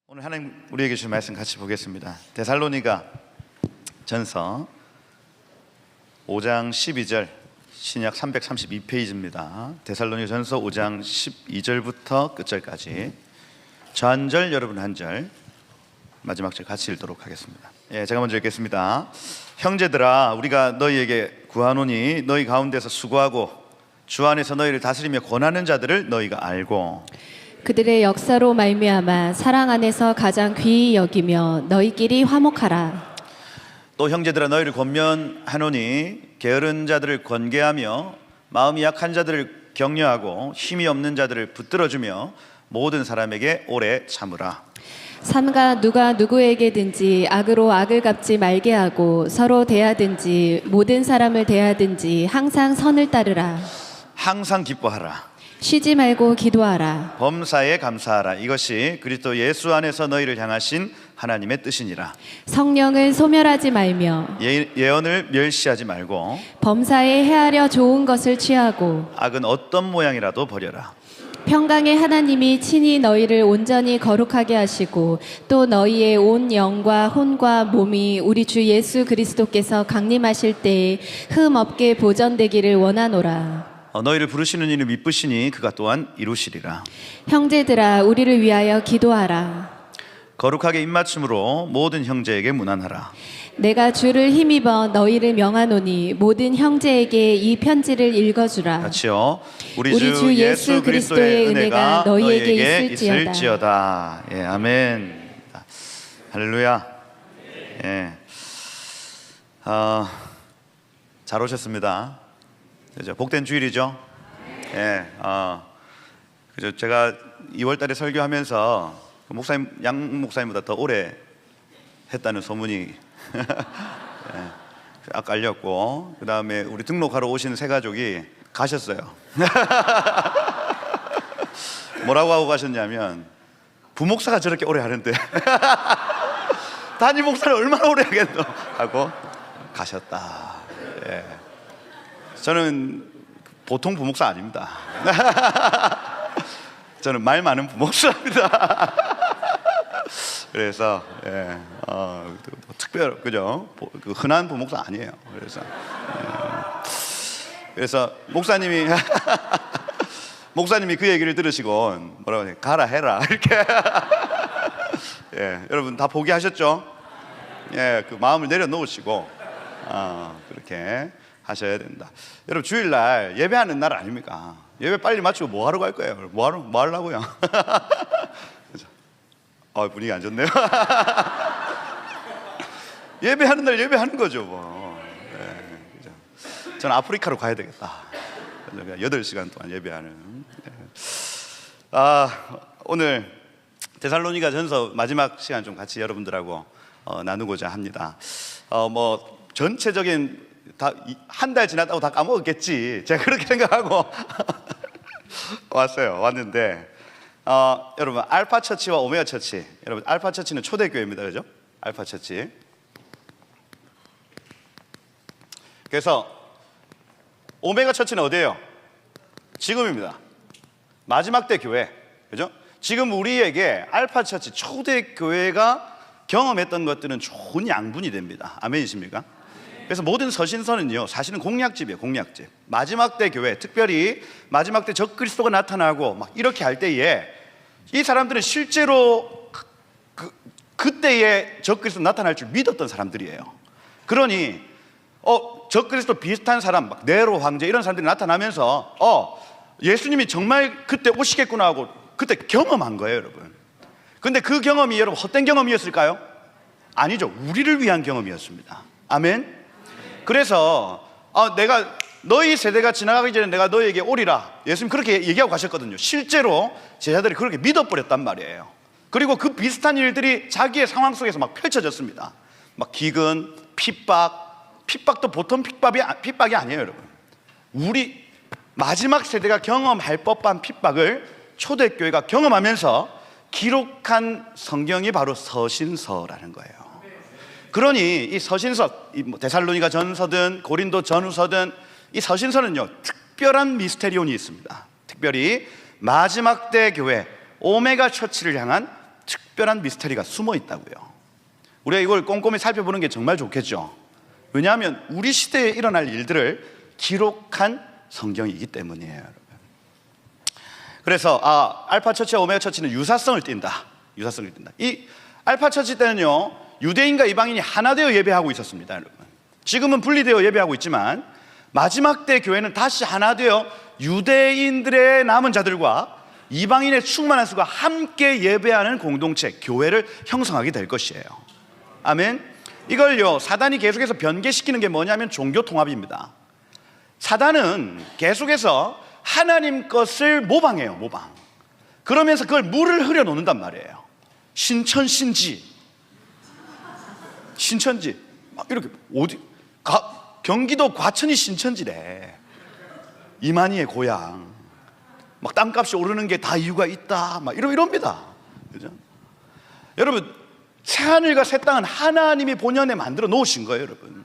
오늘 하나님 우리에게 주신 말씀 같이 보겠습니다. 데살로니가 전서 5장 12절, 신약 332페이지입니다. 데살로니가 전서 5장 12절부터 끝절까지 전절 여러분 한 절, 마지막 절 같이 읽도록 하겠습니다. 제가 먼저 읽겠습니다. 형제들아, 우리가 너희에게 구하노니 너희 가운데서 수고하고 주 안에서 너희를 다스리며 권하는 자들을 너희가 알고 그들의 역사로 말미암아 사랑 안에서 가장 귀히 여기며 너희끼리 화목하라. 또 형제들아, 너희를 권면하노니 게으른 자들을 권계하며 마음이 약한 자들을 격려하고 힘이 없는 자들을 붙들어주며 모든 사람에게 오래 참으라. 삼가 누가 누구에게든지 악으로 악을 갚지 말게 하고 서로 대하든지 모든 사람을 대하든지 항상 선을 따르라. 항상 기뻐하라. 쉬지 말고 기도하라. 범사에 감사하라. 이것이 그리스도 예수 안에서 너희를 향하신 하나님의 뜻이니라. 성령을 소멸하지 말며 예언을 멸시하지 말고 범사에 헤아려 좋은 것을 취하고 악은 어떤 모양이라도 버려라. 평강의 하나님이 친히 너희를 온전히 거룩하게 하시고 또 너희의 온 영과 혼과 몸이 우리 주 예수 그리스도께서 강림하실 때에 흠 없게 보전되기를 원하노라. 너희를 부르시는 이는 미쁘시니 그가 또한 이루시리라. 형제들아, 우리를 위하여 기도하라. 거룩하게 입맞춤으로 모든 형제에게 문안하라. 내가 주를 힘입어 너희를 명하노니 모든 형제에게 이 편지를 읽어주라. 같이요. 우리 주 예수 그리스도의 은혜가 너희에게 있을지어다. 아멘. 할렐루야. 잘 오셨습니다. 그죠? 복된 주일이죠. 그죠? 제가 2월달에 설교하면서 목사님, 양 목사님보다 더 오래 했다는 소문이 아까 알렸고, 그 다음에 우리 등록하러 오신 새 가족이 가셨어요. 뭐라고 하고 가셨냐면, 부목사가 저렇게 오래 하는데 담임 목사는 얼마나 오래 하겠노 하고 가셨다. 저는 보통 부목사 아닙니다. 저는 말 많은 부목사입니다. 그래서 특별, 그죠? 흔한 부목사 아니에요. 그래서 목사님이 그 얘기를 들으시고 뭐라고 해요? 가라 해라 이렇게. 여러분 다 포기하셨죠? 그 마음을 내려놓으시고 그렇게 하셔야 된다. 여러분 주일날 예배하는 날 아닙니까? 예배 빨리 마치고 뭐 하러 갈 거예요? 뭐 하려고요? 분위기 안 좋네요. 예배하는 날 예배하는 거죠 뭐. 그죠? 저는 아프리카로 가야 되겠다. 8시간 동안 예배하는. 오늘 데살로니가 전서 마지막 시간 좀 같이 여러분들하고 나누고자 합니다. 전체적인 한 달 지났다고 다 까먹었겠지, 제가 그렇게 생각하고 왔는데 여러분 알파 처치와 오메가 처치, 여러분 알파 처치는 초대교회입니다, 그죠? 알파 처치. 그래서 오메가 처치는 어디예요? 지금입니다. 마지막 때 교회, 그죠? 지금 우리에게 알파 처치 초대교회가 경험했던 것들은 좋은 양분이 됩니다. 아멘이십니까? 그래서 모든 서신서는요, 사실은 공략집이에요. 공략집. 마지막 때 교회, 특별히 마지막 때 적그리스도가 나타나고 막 이렇게 할 때에 이 사람들은 실제로 그때에 적그리스도 나타날 줄 믿었던 사람들이에요. 그러니 적그리스도 비슷한 사람, 막 네로 황제 이런 사람들이 나타나면서 예수님이 정말 그때 오시겠구나 하고 그때 경험한 거예요, 여러분. 근데 그 경험이 여러분 헛된 경험이었을까요? 아니죠. 우리를 위한 경험이었습니다. 아멘. 그래서 내가 너희 세대가 지나가기 전에 내가 너희에게 오리라, 예수님 그렇게 얘기하고 가셨거든요. 실제로 제자들이 그렇게 믿어버렸단 말이에요. 그리고 그 비슷한 일들이 자기의 상황 속에서 막 펼쳐졌습니다. 막 기근, 핍박도 보통 핍박이 아니에요, 여러분. 우리 마지막 세대가 경험할 법한 핍박을 초대교회가 경험하면서 기록한 성경이 바로 서신서라는 거예요. 그러니 이 서신서, 데살로니가 전서든 고린도 전후서든 이 서신서는요, 특별한 미스테리온이 있습니다. 특별히 마지막 때 교회, 오메가 처치를 향한 특별한 미스터리가 숨어 있다고요. 우리가 이걸 꼼꼼히 살펴보는 게 정말 좋겠죠. 왜냐하면 우리 시대에 일어날 일들을 기록한 성경이기 때문이에요, 여러분. 그래서 알파 처치와 오메가 처치는 유사성을 띈다. 유사성을 띈다. 이 알파 처치 때는요, 유대인과 이방인이 하나 되어 예배하고 있었습니다, 여러분. 지금은 분리되어 예배하고 있지만 마지막 때 교회는 다시 하나 되어 유대인들의 남은 자들과 이방인의 충만한 수가 함께 예배하는 공동체, 교회를 형성하게 될 것이에요. 아멘. 이걸요, 사단이 계속해서 변개시키는 게 뭐냐면 종교 통합입니다. 사단은 계속해서 하나님 것을 모방해요, 모방. 그러면서 그걸 물을 흐려 놓는단 말이에요. 신천신지, 신천지, 막 이렇게 경기도 과천이 신천지래. 이만희의 고향. 막 땅값이 오르는 게 다 이유가 있다. 막 이럽니다. 그죠? 여러분, 새하늘과 새 땅은 하나님이 본연에 만들어 놓으신 거예요, 여러분.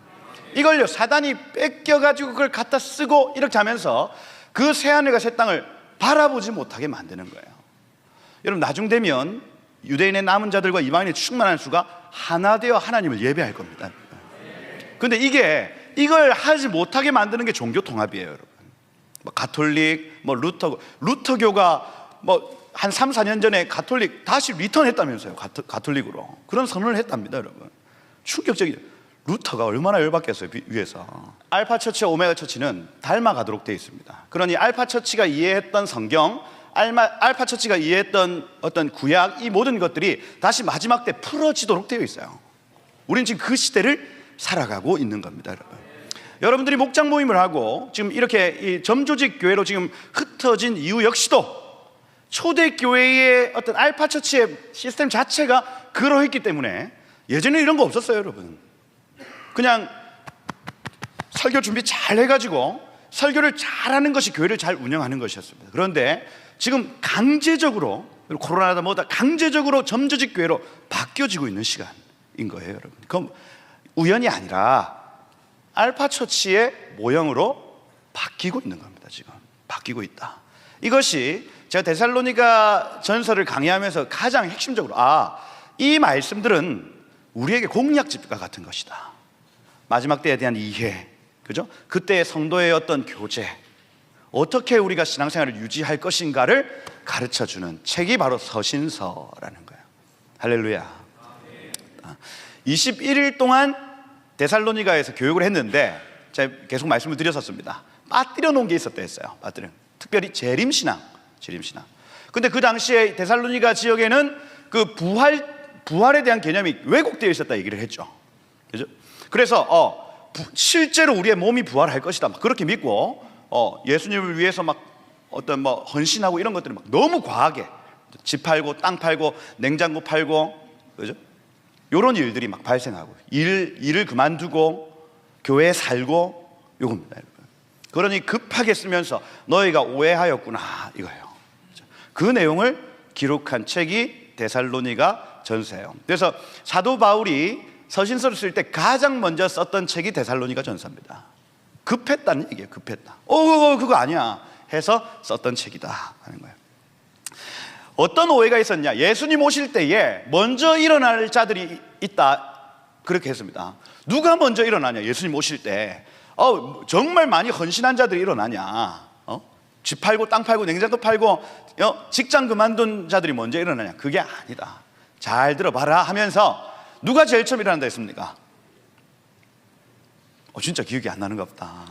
이걸요, 사단이 뺏겨가지고 그걸 갖다 쓰고 이렇게 하면서 그 새하늘과 새 땅을 바라보지 못하게 만드는 거예요. 여러분, 나중 되면 유대인의 남은 자들과 이방인의 충만한 수가 하나 되어 하나님을 예배할 겁니다. 근데 이걸 하지 못하게 만드는 게 종교 통합이에요, 여러분. 뭐 가톨릭, 뭐 루터교가 뭐 한 3, 4년 전에 가톨릭 다시 리턴했다면서요. 가톨릭으로. 그런 선언을 했답니다, 여러분. 충격적이죠. 루터가 얼마나 열받겠어요, 위에서. 알파 처치와 오메가 처치는 닮아가도록 되어 있습니다. 그러니 알파 처치가 이해했던 성경, 알파 처치가 이해했던 어떤 구약, 이 모든 것들이 다시 마지막 때 풀어지도록 되어 있어요. 우리는 지금 그 시대를 살아가고 있는 겁니다, 여러분. 여러분들이 목장 모임을 하고 지금 이렇게 이 점조직 교회로 지금 흩어진 이유 역시도 초대교회의 어떤 알파 처치의 시스템 자체가 그러했기 때문에, 예전에 이런 거 없었어요, 여러분. 그냥 설교 준비 잘 해가지고 설교를 잘하는 것이 교회를 잘 운영하는 것이었습니다. 그런데 지금 강제적으로, 코로나다 뭐다 강제적으로 점조직 교회로 바뀌어지고 있는 시간인 거예요, 여러분. 그럼 우연이 아니라 알파 처치의 모형으로 바뀌고 있는 겁니다. 지금 바뀌고 있다. 이것이 제가 데살로니가 전서를 강의하면서 가장 핵심적으로 이 말씀들은 우리에게 공약집과 같은 것이다. 마지막 때에 대한 이해, 그죠? 그때의 성도의 어떤 교제, 어떻게 우리가 신앙생활을 유지할 것인가를 가르쳐주는 책이 바로 서신서라는 거예요. 할렐루야. 21일 동안 데살로니가에서 교육을 했는데 제가 계속 말씀을 드렸었습니다. 빠뜨려 놓은 게 있었다 했어요. 특별히 재림신앙. 근데 그 당시에 데살로니가 지역에는 그 부활에 대한 개념이 왜곡되어 있었다 얘기를 했죠. 그죠? 그래서 실제로 우리의 몸이 부활할 것이다, 막 그렇게 믿고 예수님을 위해서 막 어떤 뭐 헌신하고 이런 것들이 막 너무 과하게 집 팔고 땅 팔고 냉장고 팔고, 그죠? 이런 일들이 막 발생하고 일을 그만두고 교회에 살고 이겁니다, 여러분. 그러니 급하게 쓰면서 너희가 오해하였구나 이거예요. 그 내용을 기록한 책이 데살로니가 전서예요. 그래서 사도 바울이 서신서를 쓸 때 가장 먼저 썼던 책이 데살로니가 전서입니다. 급했다는 얘기예요. 급했다. 그거 아니야 해서 썼던 책이다 하는 거예요. 어떤 오해가 있었냐? 예수님 오실 때에 먼저 일어날 자들이 있다, 그렇게 했습니다. 누가 먼저 일어나냐? 예수님 오실 때 정말 많이 헌신한 자들이 일어나냐? 집 팔고 땅 팔고 냉장고 팔고 직장 그만둔 자들이 먼저 일어나냐? 그게 아니다. 잘 들어봐라 하면서 누가 제일 처음 일어난다 했습니까? 진짜 기억이 안 나는가 보다.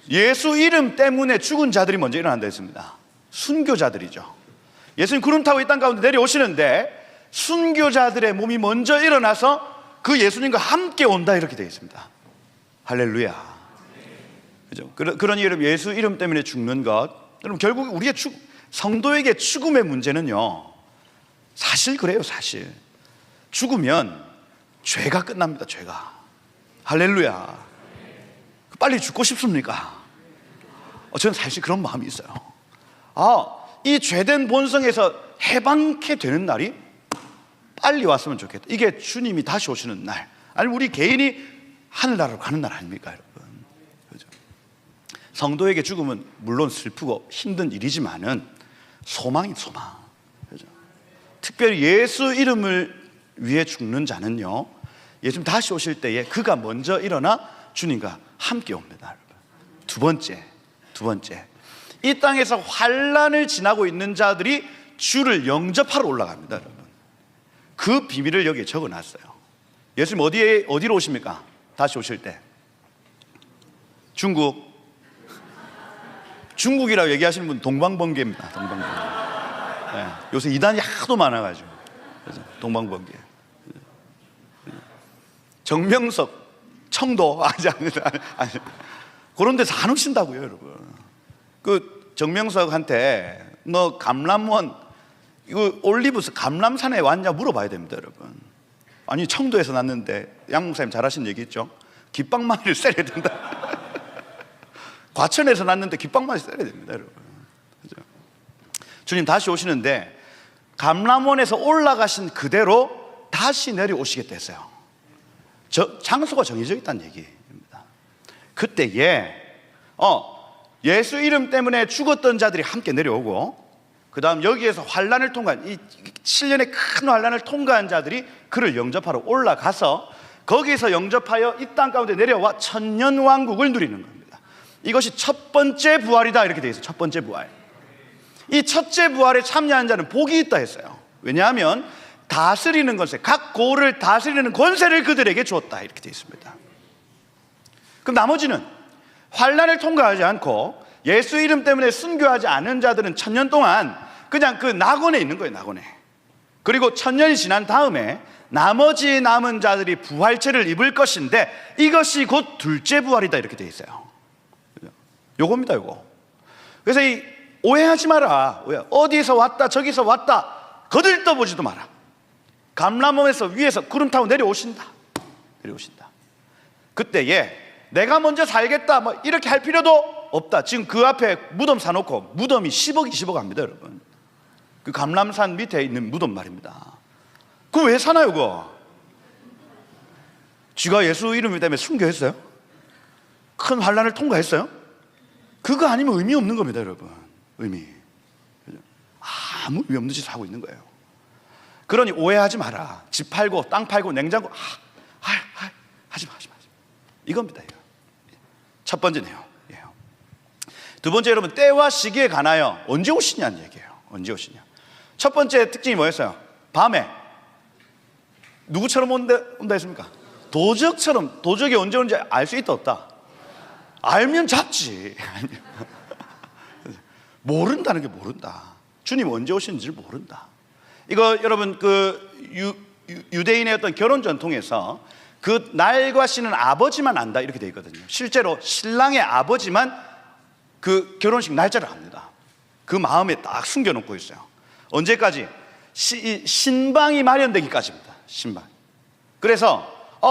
예수 이름 때문에 죽은 자들이 먼저 일어난다 했습니다. 순교자들이죠. 예수님 구름 타고 이 땅 가운데 내려오시는데 순교자들의 몸이 먼저 일어나서 그 예수님과 함께 온다, 이렇게 되어 있습니다. 할렐루야. 그죠? 그러니 여러분, 예수 이름 때문에 죽는 것, 여러분 결국 우리의 성도에게 죽음의 문제는요, 사실 그래요. 사실 죽으면 죄가 끝납니다. 죄가. 할렐루야. 빨리 죽고 싶습니까? 저는 사실 그런 마음이 있어요. 이 죄된 본성에서 해방케 되는 날이 빨리 왔으면 좋겠다. 이게 주님이 다시 오시는 날, 아니면 우리 개인이 하늘나라로 가는 날 아닙니까, 여러분? 그죠? 성도에게 죽음은 물론 슬프고 힘든 일이지만은 소망이 소망. 그죠? 특별히 예수 이름을 위해 죽는 자는요, 예수님 다시 오실 때에 그가 먼저 일어나 주님과 함께 옵니다. 여러분. 두 번째, 이 땅에서 환난을 지나고 있는 자들이 주를 영접하러 올라갑니다. 여러분. 그 비밀을 여기에 적어놨어요. 예수님 어디로 오십니까? 다시 오실 때 중국이라고 얘기하시는 분 동방번개입니다. 동방번개. 네, 요새 이단이 하도 많아가지고 그래서 동방번개. 정명석, 청도 아니 그런 데서 안 오신다고요, 여러분. 그 정명석한테 너 감람원 이거 올리브스 감람산에 왔냐 물어봐야 됩니다, 여러분. 아니 청도에서 났는데 양 목사님 잘하신 얘기 있죠? 깃방망이를 세려야 된다. 과천에서 났는데 깃방망이 세려야 됩니다, 여러분. 그죠? 주님 다시 오시는데 감람원에서 올라가신 그대로 다시 내려오시겠다 했어요. 장소가 정해져 있다는 얘기입니다. 그때에 예수 이름 때문에 죽었던 자들이 함께 내려오고, 그 다음 여기에서 환란을 통과한 이 7년의 큰 환란을 통과한 자들이 그를 영접하러 올라가서 거기서 영접하여 이 땅 가운데 내려와 천년왕국을 누리는 겁니다. 이것이 첫 번째 부활이다 이렇게 되어 있어요. 첫 번째 부활. 이 첫째 부활에 참여한 자는 복이 있다 했어요. 왜냐하면 다스리는 권세, 각 고를 다스리는 권세를 그들에게 주었다 이렇게 되어 있습니다. 그럼 나머지는 환란을 통과하지 않고 예수 이름 때문에 순교하지 않은 자들은 천년 동안 그냥 그 낙원에 있는 거예요. 낙원에. 그리고 천년이 지난 다음에 나머지 남은 자들이 부활체를 입을 것인데 이것이 곧 둘째 부활이다 이렇게 되어 있어요. 요겁니다, 요거. 그래서 오해하지 마라. 어디서 왔다 저기서 왔다 거들떠보지도 마라. 감람원에서 위에서 구름 타고 내려오신다. 그때에 내가 먼저 살겠다 뭐 이렇게 할 필요도 없다. 지금 그 앞에 무덤 사놓고 무덤이 10억 20억 합니다, 여러분. 그 감람산 밑에 있는 무덤 말입니다. 그거 왜 사나요, 그거? 쥐가 예수 이름 때문에 순교했어요? 큰 환란을 통과했어요? 그거 아니면 의미 없는 겁니다, 여러분. 의미. 아무 의미 없는 짓을 하고 있는 거예요. 그러니 오해하지 마라. 집 팔고 땅 팔고 냉장고 하지 마. 이겁니다. 이거. 첫 번째네요. 두 번째, 여러분, 때와 시기에 관하여 언제 오시냐는 얘기예요. 언제 오시냐. 첫 번째 특징이 뭐였어요? 밤에. 누구처럼 온다 했습니까? 도적처럼. 도적이 언제 오는지 알 수 있다 없다? 알면 잡지. 모른다는 게 모른다. 주님 언제 오시는지를 모른다. 이거 여러분 그 유대인의 어떤 결혼 전통에서 그 날과 씨는 아버지만 안다 이렇게 되어 있거든요. 실제로 신랑의 아버지만 그 결혼식 날짜를 압니다. 그 마음에 딱 숨겨놓고 있어요. 언제까지? 신방이 마련되기까지입니다. 신방. 그래서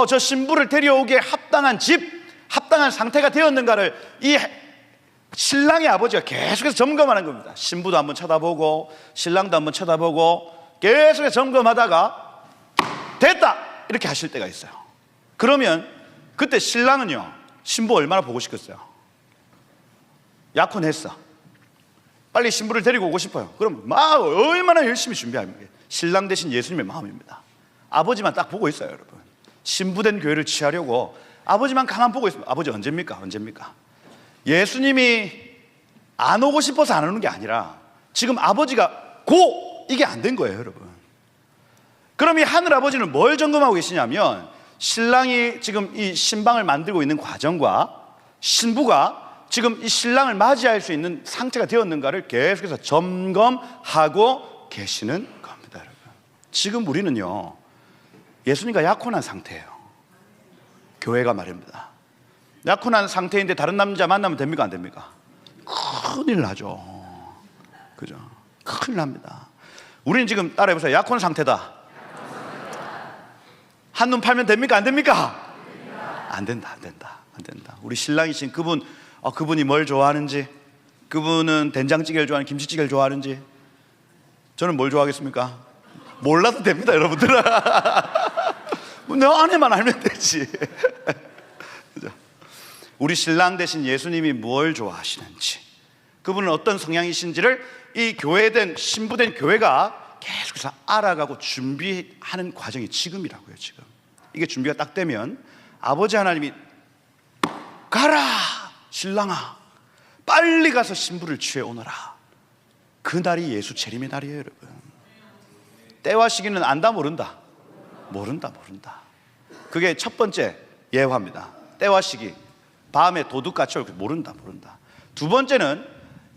저 신부를 데려오기에 합당한 집, 합당한 상태가 되었는가를 이 신랑의 아버지가 계속해서 점검하는 겁니다. 신부도 한번 쳐다보고 신랑도 한번 쳐다보고 계속해서 점검하다가 됐다! 이렇게 하실 때가 있어요. 그러면 그때 신랑은요, 신부 얼마나 보고 싶겠어요? 약혼했어. 빨리 신부를 데리고 오고 싶어요. 그럼 막 얼마나 열심히 준비합니까? 신랑 대신 예수님의 마음입니다. 아버지만 딱 보고 있어요, 여러분. 신부된 교회를 취하려고 아버지만 가만 보고 있습니다. 아버지 언제입니까? 예수님이 안 오고 싶어서 안 오는 게 아니라 지금 아버지가 이게 안 된 거예요, 여러분. 그럼 이 하늘 아버지는 뭘 점검하고 계시냐면 신랑이 지금 이 신방을 만들고 있는 과정과 신부가 지금 이 신랑을 맞이할 수 있는 상태가 되었는가를 계속해서 점검하고 계시는 겁니다, 여러분. 지금 우리는요, 예수님과 약혼한 상태예요. 교회가 말입니다. 약혼한 상태인데 다른 남자 만나면 됩니까? 안 됩니까? 큰일 나죠. 그죠? 큰일 납니다. 우리는 지금 따라해보세요. 약혼 상태다. 한눈 팔면 됩니까? 안 됩니까? 안 된다. 우리 신랑이신 그분이 뭘 좋아하는지, 그분은 된장찌개를 좋아하는지 김치찌개를 좋아하는지, 저는 뭘 좋아하겠습니까? 몰라도 됩니다, 여러분들. 내 아내만 알면 되지. 우리 신랑 대신 예수님이 뭘 좋아하시는지, 그분은 어떤 성향이신지를 이 교회된 신부된 교회가 계속해서 알아가고 준비하는 과정이 지금이라고요. 지금 이게 준비가 딱 되면 아버지 하나님이 가라 신랑아 빨리 가서 신부를 취해 오너라. 그날이 예수 재림의 날이에요. 여러분, 때와 시기는 안다 모른다? 모른다. 그게 첫 번째 예화입니다. 때와 시기, 밤에 도둑같이 모른다. 두 번째는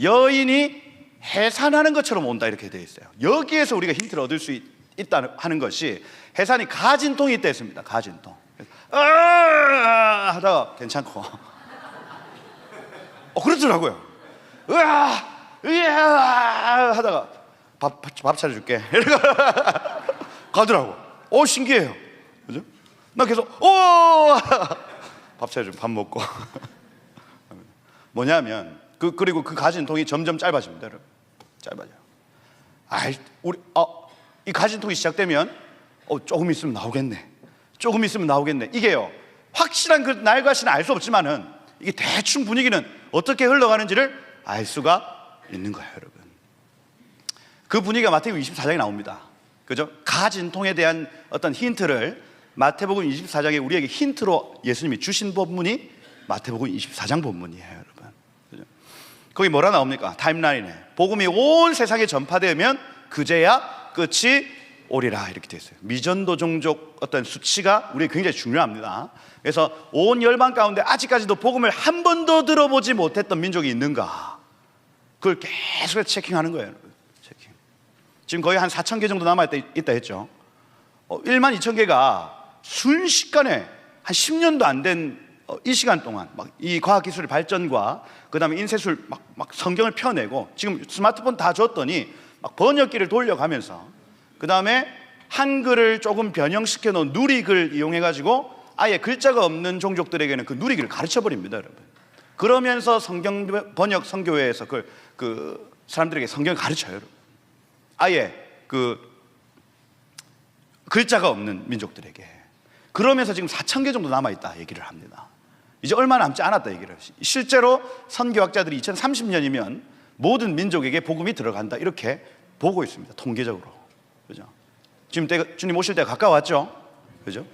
여인이 해산하는 것처럼 온다 이렇게 되어 있어요. 여기에서 우리가 힌트를 얻을 수 있다 하는 것이 해산이 가진통이 있다 했습니다. 가진통 하다가 괜찮고 그렇더라고요. 하다가 밥 차려줄게 가더라고. 신기해요. 그죠? 나 계속 밥 차려주면 밥 먹고 뭐냐면 그리고 그 가진통이 점점 짧아집니다. 여러분, 짧아져요. 이 가진통이 시작되면 조금 있으면 나오겠네. 이게요, 확실한 그 날과시는 알 수 없지만은 이게 대충 분위기는 어떻게 흘러가는지를 알 수가 있는 거예요. 여러분, 그 분위기가 마태복음 24장에 나옵니다. 그죠? 가진통에 대한 어떤 힌트를 마태복음 24장에 우리에게 힌트로 예수님이 주신 본문이 마태복음 24장 본문이에요. 여러분, 그죠? 거기 뭐라 나옵니까? 타임라인에 복음이 온 세상에 전파되면 그제야 끝이 오리라 이렇게 되어 있어요. 미전도 종족 어떤 수치가 우리에게 굉장히 중요합니다. 그래서 온 열방 가운데 아직까지도 복음을 한 번도 들어보지 못했던 민족이 있는가, 그걸 계속 체킹하는 거예요. 여러분, 체킹. 지금 거의 한 4,000개 정도 남아있다 했죠. 1만 2천 개가 순식간에 한 10년도 안 된 이 시간 동안 막 이 과학기술의 발전과 그 다음에 인쇄술 막 성경을 펴내고 지금 스마트폰 다 줬더니 막 번역기를 돌려가면서 그 다음에 한글을 조금 변형시켜 놓은 누리글 이용해가지고 아예 글자가 없는 종족들에게는 그 누리글을 가르쳐 버립니다. 여러분, 그러면서 성경 번역 선교회에서 그 사람들에게 성경을 가르쳐요. 여러분, 아예 그 글자가 없는 민족들에게. 그러면서 지금 4,000개 정도 남아있다 얘기를 합니다. 이제 얼마 남지 않았다 얘기를. 실제로 선교학자들이 2030년이면 모든 민족에게 복음이 들어간다 이렇게 보고 있습니다. 통계적으로. 그죠? 지금 주님 오실 때가 가까웠죠? 그죠?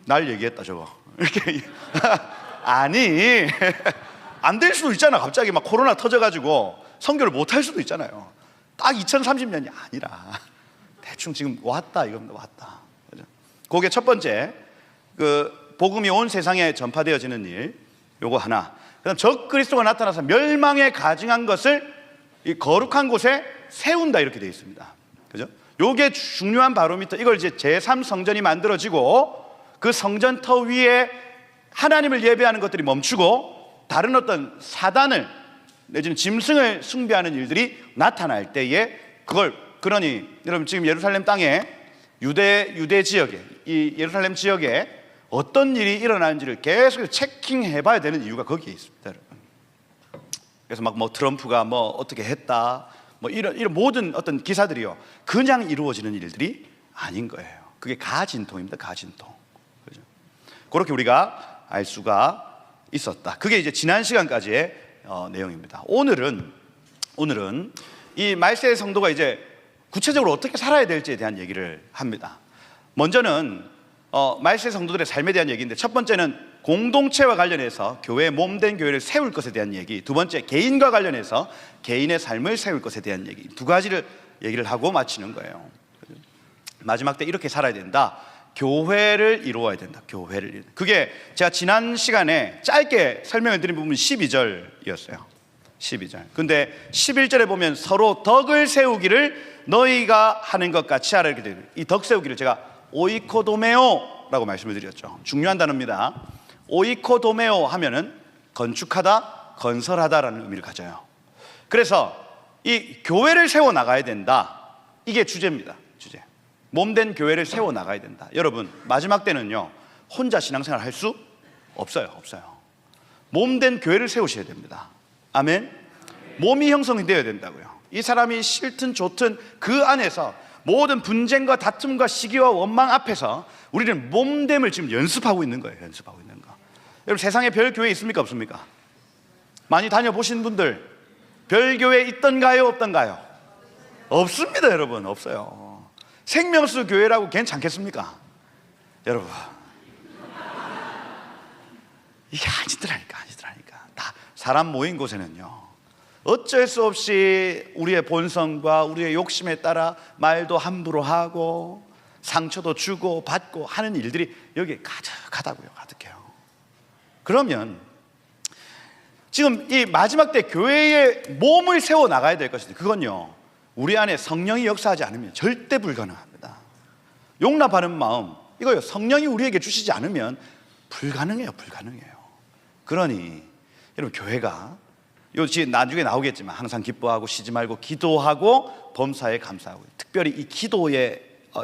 날 얘기했다 저거 이렇게 아니 안 될 수도 있잖아. 갑자기 막 코로나 터져가지고 선교를 못 할 수도 있잖아요. 딱 2030년이 아니라 대충 지금 왔다 이겁니다. 왔다. 그죠? 그게 첫 번째, 그 복음이 온 세상에 전파되어지는 일, 요거 하나. 그다음 적 그리스도가 나타나서 멸망에 가증한 것을 이 거룩한 곳에 세운다 이렇게 되어 있습니다. 그죠? 요게 중요한 바로미터. 이걸 이제 제3성전이 만들어지고 그 성전터 위에 하나님을 예배하는 것들이 멈추고 다른 어떤 사단을 내지는 짐승을 숭배하는 일들이 나타날 때에 그러니 여러분 지금 예루살렘 땅에 유대 지역에 이 예루살렘 지역에 어떤 일이 일어나는지를 계속 체킹해 봐야 되는 이유가 거기에 있습니다. 여러분. 그래서 막 뭐 트럼프가 뭐 어떻게 했다 뭐 이런 모든 어떤 기사들이요 그냥 이루어지는 일들이 아닌 거예요. 그게 가진통입니다. 가진통. 그죠? 그렇게 우리가 알 수가 있었다. 그게 이제 지난 시간까지의 내용입니다. 오늘은 이 말세의 성도가 이제 구체적으로 어떻게 살아야 될지에 대한 얘기를 합니다. 먼저는 말세 성도들의 삶에 대한 얘기인데, 첫 번째는 공동체와 관련해서 교회의 몸된 교회를 세울 것에 대한 얘기, 두 번째 개인과 관련해서 개인의 삶을 세울 것에 대한 얘기, 두 가지를 얘기를 하고 마치는 거예요. 마지막 때 이렇게 살아야 된다. 교회를 이루어야 된다. 교회를. 그게 제가 지난 시간에 짧게 설명을 드린 부분이 12절이었어요. 12절. 근데 11절에 보면 서로 덕을 세우기를 너희가 하는 것 같이 하라 이렇게 돼요. 이 덕 세우기를 제가 오이코도메오라고 말씀을 드렸죠. 중요한 단어입니다. 오이코도메오 하면은 건축하다, 건설하다라는 의미를 가져요. 그래서 이 교회를 세워 나가야 된다. 이게 주제입니다. 주제. 몸된 교회를 세워 나가야 된다. 여러분, 마지막 때는요 혼자 신앙생활 할 수 없어요. 몸된 교회를 세우셔야 됩니다. 아멘. 몸이 형성이 되어야 된다고요. 이 사람이 싫든 좋든 그 안에서 모든 분쟁과 다툼과 시기와 원망 앞에서 우리는 몸됨을 지금 연습하고 있는 거예요. 연습하고 있는 거. 여러분, 세상에 별 교회 있습니까? 없습니까? 많이 다녀보신 분들 별 교회 있던가요? 없던가요? 없습니다, 여러분. 없어요. 생명수 교회라고 괜찮겠습니까? 여러분, 이게 아니더라니까. 다 사람 모인 곳에는요, 어쩔 수 없이 우리의 본성과 우리의 욕심에 따라 말도 함부로 하고 상처도 주고 받고 하는 일들이 여기에 가득하다고요. 가득해요. 그러면 지금 이 마지막 때 교회의 몸을 세워 나가야 될 것인데, 그건요, 우리 안에 성령이 역사하지 않으면 절대 불가능합니다. 용납하는 마음, 이거요, 성령이 우리에게 주시지 않으면 불가능해요. 그러니 여러분, 교회가 나중에 나오겠지만 항상 기뻐하고 쉬지 말고 기도하고 범사에 감사하고, 특별히 이 기도의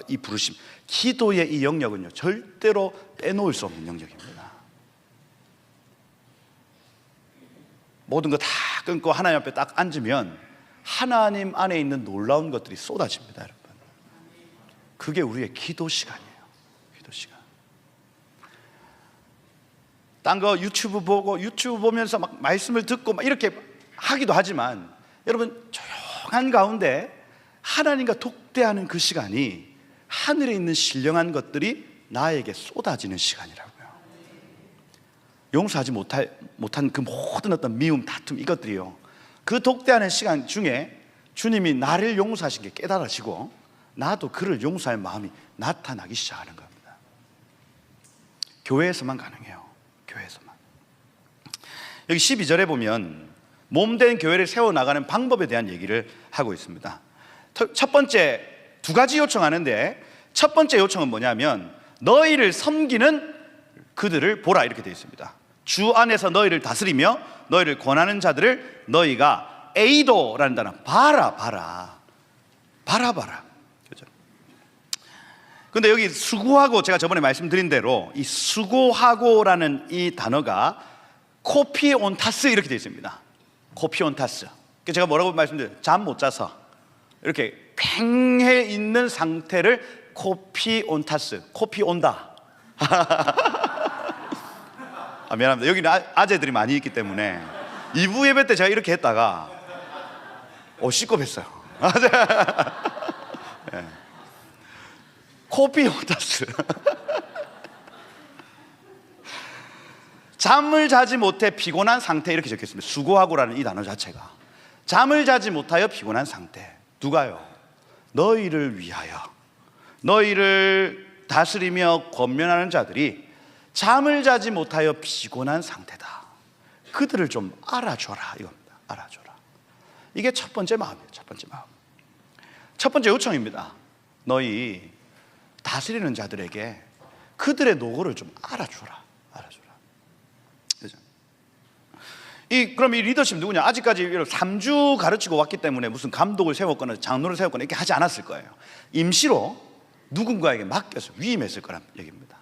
이 부르심, 기도의 이 영역은요, 절대로 빼놓을 수 없는 영역입니다. 모든 거 다 끊고 하나님 앞에 딱 앉으면 하나님 안에 있는 놀라운 것들이 쏟아집니다, 여러분. 그게 우리의 기도 시간이에요. 기도 시간. 딴 거 유튜브 보면서 막 말씀을 듣고 막 이렇게 하기도 하지만, 여러분, 조용한 가운데 하나님과 독대하는 그 시간이 하늘에 있는 신령한 것들이 나에게 쏟아지는 시간이라고요. 용서하지 못한 그 모든 어떤 미움, 다툼, 이것들이요, 그 독대하는 시간 중에 주님이 나를 용서하신 게 깨달아지고 나도 그를 용서할 마음이 나타나기 시작하는 겁니다. 교회에서만 가능해요. 교회에서만. 여기 12절에 보면 몸된 교회를 세워나가는 방법에 대한 얘기를 하고 있습니다. 첫 번째, 두 가지 요청하는데, 첫 번째 요청은 뭐냐면 너희를 섬기는 그들을 보라, 이렇게 되어 있습니다. 주 안에서 너희를 다스리며 너희를 권하는 자들을 너희가 에이도라는 단어, 봐라. 그죠? 근데 여기 수고하고, 제가 저번에 말씀드린 대로 이 수고하고라는 이 단어가 코피온타스 이렇게 되어 있습니다. 코피온타스. 제가 뭐라고 말씀드려요? 잠 못 자서 이렇게 괭해 있는 상태를 코피온타스, 코피 온다. 미안합니다. 여기는 아재들이 많이 있기 때문에 2부 예배 때 제가 이렇게 했다가 씻고 뵀어요. 네. 코피온타스. 잠을 자지 못해 피곤한 상태, 이렇게 적혔습니다. 수고하고라는 이 단어 자체가 잠을 자지 못하여 피곤한 상태. 누가요? 너희를 위하여, 너희를 다스리며 권면하는 자들이 잠을 자지 못하여 피곤한 상태다. 그들을 좀 알아줘라, 이겁니다. 알아줘라. 이게 첫 번째 마음이에요. 첫 번째 마음. 첫 번째 요청입니다. 너희 다스리는 자들에게 그들의 노고를 좀 알아줘라. 그죠? 그럼 이 리더십 누구냐? 아직까지 3주 가르치고 왔기 때문에 무슨 감독을 세웠거나 장로를 세웠거나 이렇게 하지 않았을 거예요. 임시로 누군가에게 맡겨서 위임했을 거란 얘기입니다.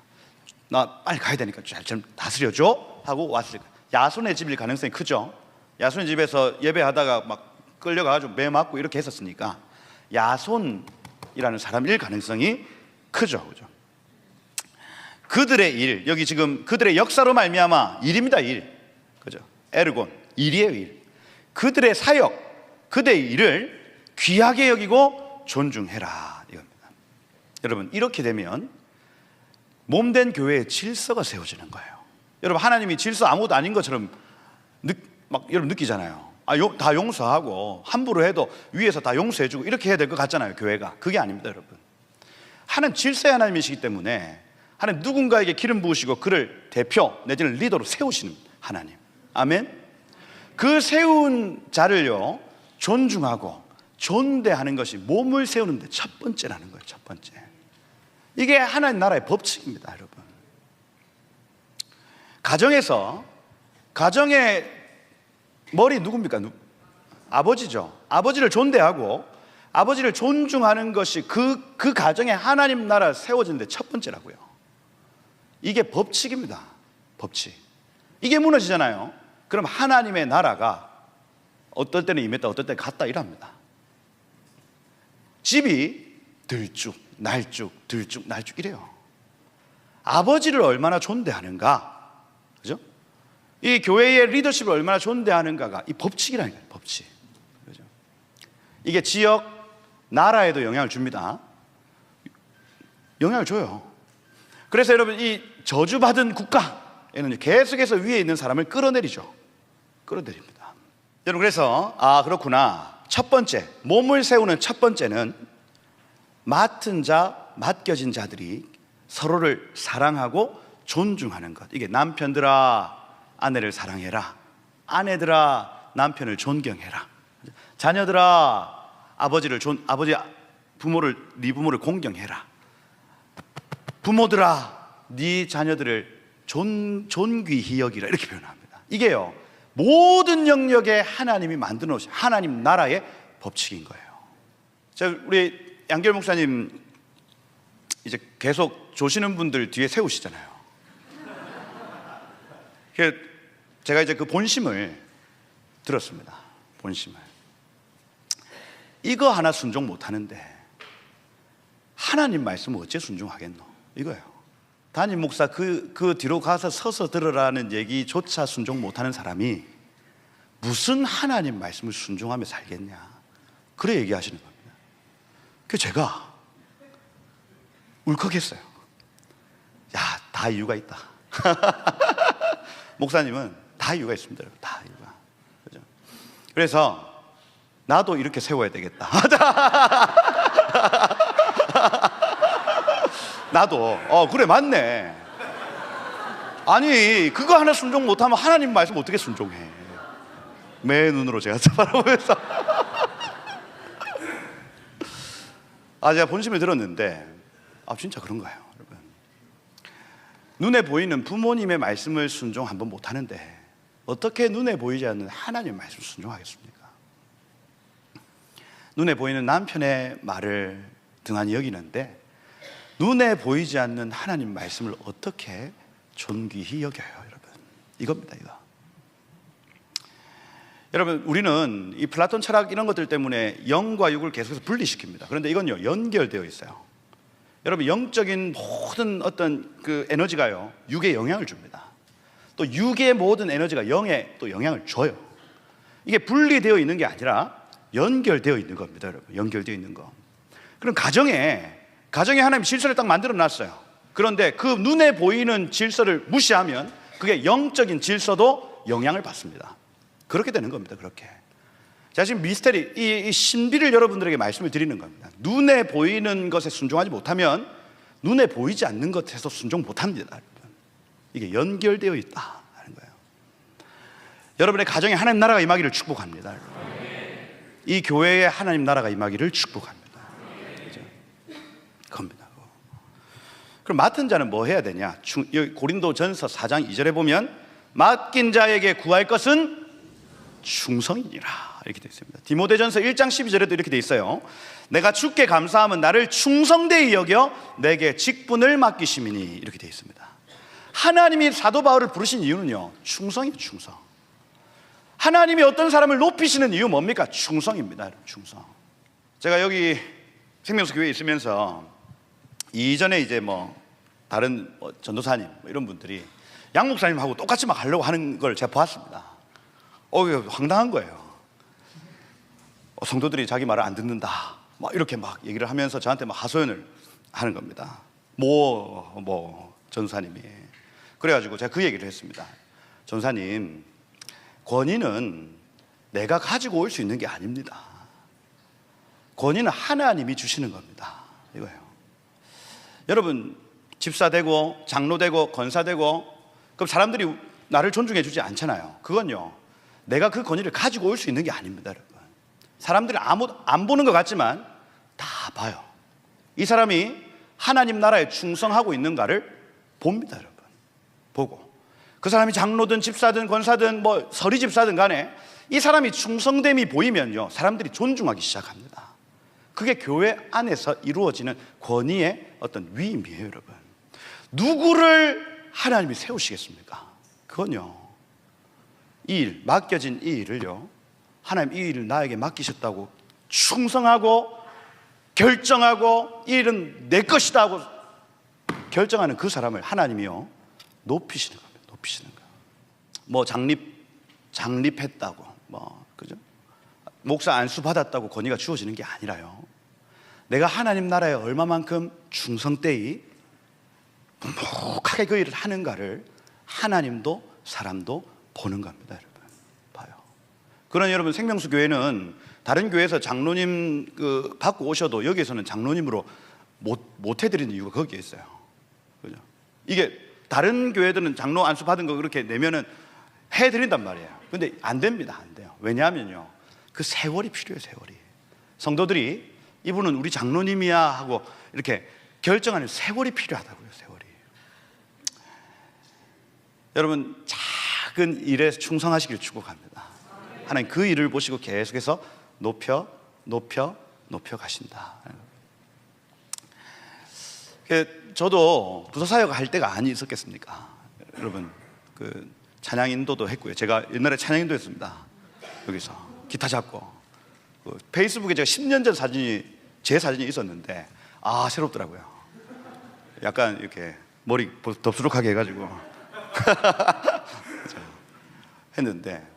나 빨리 가야 되니까 잘 좀 다스려줘 하고 왔을 거예요. 야손의 집일 가능성이 크죠. 야손의 집에서 예배하다가 막 끌려가가지고 매 맞고 이렇게 했었으니까 야손이라는 사람일 가능성이 크죠. 그죠? 그들의 일, 여기 지금 그들의 역사로 말미암아 일입니다. 일. 그죠? 에르곤, 일이에요. 일. 그들의 사역, 그들의 일을 귀하게 여기고 존중해라, 이겁니다. 여러분, 이렇게 되면 몸된 교회의 질서가 세워지는 거예요. 여러분, 하나님이 질서 아무것도 아닌 것처럼 여러분 느끼잖아요. 다 용서하고 함부로 해도 위에서 다 용서해주고 이렇게 해야 될 것 같잖아요. 교회가. 그게 아닙니다, 여러분. 하나님 질서의 하나님이시기 때문에 하나님 누군가에게 기름 부으시고 그를 대표 내지는 리더로 세우시는 하나님. 아멘. 그 세운 자를요, 존중하고 존대하는 것이 몸을 세우는데 첫 번째라는 거예요. 첫 번째. 이게 하나님 나라의 법칙입니다, 여러분. 가정의 머리 누굽니까? 아버지죠. 아버지를 존대하고 아버지를 존중하는 것이 그 가정에 하나님 나라 세워지는데 첫 번째라고요. 이게 법칙입니다. 법칙. 이게 무너지잖아요. 그럼 하나님의 나라가 어떨 때는 임했다, 어떨 때는 갔다, 이랍니다. 집이 들쭉 날쭉 이래요. 아버지를 얼마나 존대하는가, 그죠? 이 교회의 리더십을 얼마나 존대하는가가 이 법칙이라는 거예요. 법칙. 그죠? 이게 지역, 나라에도 영향을 줍니다. 영향을 줘요. 그래서 여러분, 이 저주받은 국가에는 계속해서 위에 있는 사람을 끌어내리죠. 끌어내립니다. 여러분, 그래서 그렇구나. 첫 번째, 몸을 세우는 첫 번째는 맡은 자, 맡겨진 자들이 서로를 사랑하고 존중하는 것. 이게 남편들아 아내를 사랑해라, 아내들아 남편을 존경해라, 자녀들아 네 부모를 공경해라, 부모들아 네 자녀들을 존귀히 여기라, 이렇게 표현합니다. 이게요, 모든 영역에 하나님이 만들어 놓으신 하나님 나라의 법칙인 거예요. 우리 양결 목사님 이제 계속 조시는 분들 뒤에 세우시잖아요. 제가 이제 그 본심을 들었습니다. 본심을. 이거 하나 순종 못하는데 하나님 말씀을 어째 순종하겠노? 이거예요. 담임 목사 그 뒤로 가서 서서 들으라는 얘기조차 순종 못하는 사람이 무슨 하나님 말씀을 순종하며 살겠냐, 그래 얘기하시는 겁니다. 그래서 제가 울컥했어요. 야, 다 이유가 있다. 목사님은 다 이유가 있습니다. 다 이유가. 그죠? 그래서 나도 이렇게 세워야 되겠다. 나도 그래, 맞네. 아니, 그거 하나 순종 못하면 하나님 말씀 어떻게 순종해? 매 눈으로 제가 바라보면서 제가 본심을 들었는데 진짜 그런가요, 여러분? 눈에 보이는 부모님의 말씀을 순종 한번 못하는데 어떻게 눈에 보이지 않는 하나님의 말씀을 순종하겠습니까? 눈에 보이는 남편의 말을 등한히 여기는데 눈에 보이지 않는 하나님 말씀을 어떻게 존귀히 여겨요, 여러분? 이겁니다, 이거. 여러분, 우리는 이 플라톤 철학 이런 것들 때문에 영과 육을 계속해서 분리시킵니다. 그런데 이건요, 연결되어 있어요. 여러분, 영적인 모든 어떤 그 에너지가요, 육에 영향을 줍니다. 또 육의 모든 에너지가 영에 또 영향을 줘요. 이게 분리되어 있는 게 아니라 연결되어 있는 겁니다, 여러분. 연결되어 있는 거. 그럼 가정에 하나님 질서를 딱 만들어 놨어요. 그런데 그 눈에 보이는 질서를 무시하면 그게 영적인 질서도 영향을 받습니다. 그렇게 되는 겁니다. 그렇게. 자, 지금 미스테리, 이 신비를 여러분들에게 말씀을 드리는 겁니다. 눈에 보이는 것에 순종하지 못하면 눈에 보이지 않는 것에서 순종 못합니다, 여러분. 이게 연결되어 있다 하는 거예요. 여러분의 가정에 하나님 나라가 임하기를 축복합니다, 여러분. 이 교회에 하나님 나라가 임하기를 축복합니다. 그죠? 겁니다. 그럼 맡은 자는 뭐 해야 되냐? 고린도전서 4장 2절에 보면 맡긴 자에게 구할 것은 충성이니라, 이렇게 되어 있습니다. 디모데전서 1장 12절에도 이렇게 되어 있어요. 내가 주께 감사함은 나를 충성되이 여겨 내게 직분을 맡기심이니, 이렇게 되어 있습니다. 하나님이 사도 바울을 부르신 이유는요, 충성이에요. 충성. 하나님이 어떤 사람을 높이시는 이유 뭡니까? 충성입니다. 충성. 제가 여기 생명수 교회에 있으면서 이전에 이제 다른 전도사님 이런 분들이 양 목사님하고 똑같이 막 하려고 하는 걸 제가 보았습니다. 황당한 거예요. 성도들이 자기 말을 안 듣는다, 막 이렇게 막 얘기를 하면서 저한테 막 하소연을 하는 겁니다. 전사님이. 그래가지고 제가 그 얘기를 했습니다. 전사님, 권위는 내가 가지고 올 수 있는 게 아닙니다. 권위는 하나님이 주시는 겁니다. 이거예요. 여러분, 집사 되고 장로 되고 권사 되고 그럼 사람들이 나를 존중해 주지 않잖아요. 그건요, 내가 그 권위를 가지고 올 수 있는 게 아닙니다, 여러분. 사람들이 안 보는 것 같지만 다 봐요. 이 사람이 하나님 나라에 충성하고 있는가를 봅니다, 여러분. 보고 그 사람이 장로든 집사든 권사든 서리 집사든 간에 이 사람이 충성됨이 보이면요, 사람들이 존중하기 시작합니다. 그게 교회 안에서 이루어지는 권위의 어떤 위임이에요, 여러분. 누구를 하나님이 세우시겠습니까? 그건요, 이 일, 맡겨진 이 일을요, 하나님 이 일을 나에게 맡기셨다고 충성하고 결정하고 이 일은 내 것이다 하고 결정하는 그 사람을 하나님이요, 높이시는 겁니다. 높이시는 거예요. 장립했다고 그죠? 목사 안수 받았다고 권위가 주어지는 게 아니라요, 내가 하나님 나라에 얼마만큼 충성되이 묵묵하게 그 일을 하는가를 하나님도 사람도 보는 겁니다. 여러분 봐요. 그러나 여러분 생명수 교회는 다른 교회에서 장로님 받고 오셔도 여기에서는 장로님으로 못 해드리는 이유가 거기에 있어요. 그죠? 이게 다른 교회들은 장로 안수 받은 거 그렇게 내면은 해드린단 말이에요. 근데 안 됩니다. 안 돼요. 왜냐하면요, 그 세월이 필요해요. 세월이. 성도들이 이분은 우리 장로님이야 하고 이렇게 결정하는 세월이 필요하다고요. 세월이. 여러분 작은 일에 충성하시길 축복합니다. 하나님 그 일을 보시고 계속해서 높여 가신다. 저도 부서사역 할 때가 아니 있었겠습니까? 여러분 그 찬양 인도도 했고요. 제가 옛날에 찬양 인도 했습니다. 여기서 기타 잡고 페이스북에 제가 10년 전 제 사진이 있었는데 새롭더라고요. 약간 이렇게 머리 덥수룩하게 해가지고 했는데,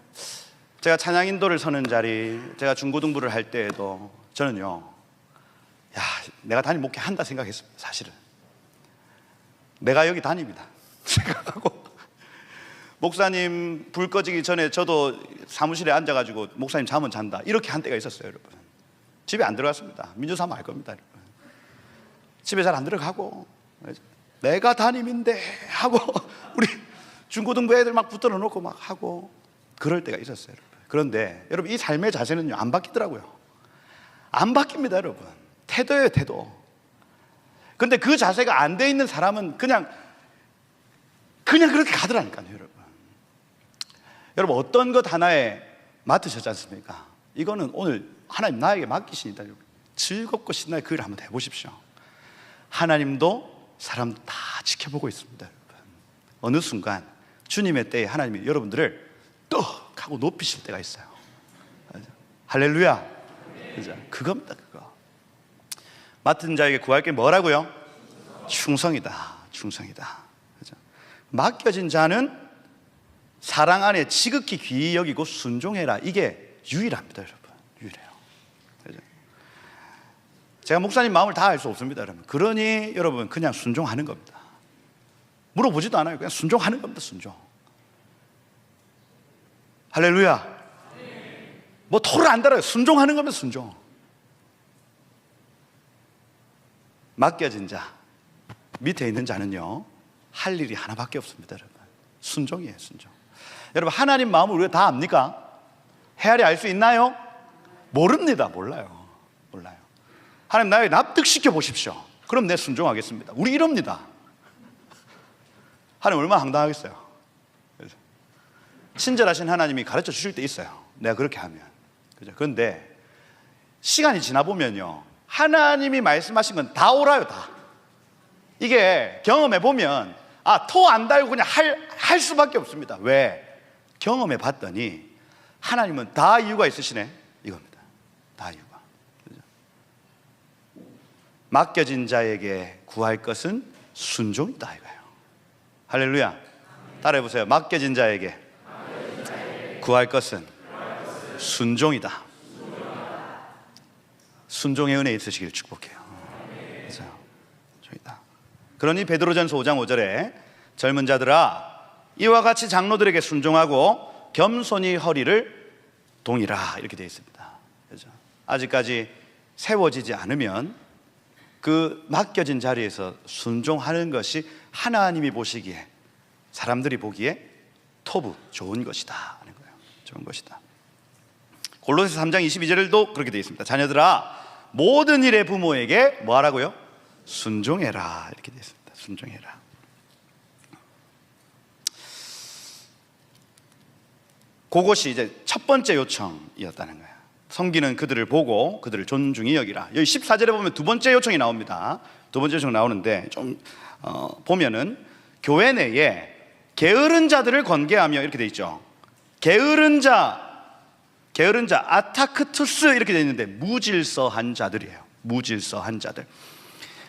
제가 찬양 인도를 서는 자리, 제가 중고등부를 할 때에도 저는요, 내가 담임 목회 한다 생각했습니다. 사실은 내가 여기 담임이다 생각하고, 목사님 불 꺼지기 전에 저도 사무실에 앉아가지고 목사님 잠은 잔다 이렇게 한 때가 있었어요. 여러분 집에 안 들어갔습니다. 민주사모 알 겁니다. 여러분 집에 잘 안 들어가고 내가 담임인데 하고 우리 중고등부 애들 막 붙들어 놓고 막 하고 그럴 때가 있었어요. 여러분. 그런데 여러분 이 삶의 자세는요 안 바뀌더라고요. 안 바뀝니다. 여러분 태도예요, 태도. 근데 그 자세가 안 돼 있는 사람은 그냥 그렇게 가더라니까요. 여러분 어떤 것 하나에 맡으셨지 않습니까? 이거는 오늘 하나님 나에게 맡기시니까 즐겁고 신나게 그 일을 한번 해보십시오. 하나님도 사람도 다 지켜보고 있습니다. 여러분 어느 순간 주님의 때에 하나님이 여러분들을 떡 하고 높이실 때가 있어요. 할렐루야. 그겁니다. 그거 맡은 자에게 구할 게 뭐라고요? 충성이다. 충성이다. 그죠? 맡겨진 자는 사랑 안에 지극히 귀히 여기고 순종해라. 이게 유일합니다. 여러분 유일해요. 그죠? 제가 목사님 마음을 다 알 수 없습니다. 여러분 그러니 여러분 그냥 순종하는 겁니다. 물어보지도 않아요. 그냥 순종하는 겁니다. 순종. 할렐루야. 뭐 토를 안 달아요. 순종하는 겁니다. 순종. 맡겨진 자 밑에 있는 자는요 할 일이 하나밖에 없습니다. 여러분 순종이에요. 순종. 여러분 하나님 마음을 우리가 다 압니까? 헤아려 알 수 있나요? 모릅니다. 몰라요. 하나님 나에게 납득시켜 보십시오. 그럼 내 순종하겠습니다. 우리 이럽니다. 하나님 얼마나 황당하겠어요. 친절하신 하나님이 가르쳐 주실 때 있어요. 내가 그렇게 하면. 그죠? 그런데 시간이 지나 보면요 하나님이 말씀하신 건 다 옳아요. 다. 이게 경험해 보면 토 안 달고 그냥 할 수밖에 없습니다. 왜? 경험해 봤더니 하나님은 다 이유가 있으시네 이겁니다. 다 이유가. 그죠? 맡겨진 자에게 구할 것은 순종이다 이거예요. 할렐루야. 따라해보세요. 맡겨진 자에게 구할 것은 순종이다. 순종의 은혜 있으시길 축복해요. 그래서 그러니 베드로전서 5장 5절에 젊은 자들아 이와 같이 장로들에게 순종하고 겸손히 허리를 동이라 이렇게 되어 있습니다. 그렇죠? 아직까지 세워지지 않으면 그 맡겨진 자리에서 순종하는 것이 하나님이 보시기에 사람들이 보기에 토부 좋은 것이다 하는 거예요. 좋은 것이다. 골로새서 3장 22절도 그렇게 되어 있습니다. 자녀들아 모든 일의 부모에게 뭐 하라고요? 순종해라 이렇게 되어 있습니다. 순종해라. 그것이 이제 첫 번째 요청이었다는 거예요. 섬기는 그들을 보고 그들을 존중히 여기라. 여기 14절에 보면 두 번째 요청이 나옵니다. 두 번째 요청 나오는데 좀 보면은 교회 내에 게으른 자들을 권계하며 이렇게 돼 있죠. 게으른 자 아타크투스 이렇게 돼 있는데 무질서한 자들이에요. 무질서한 자들.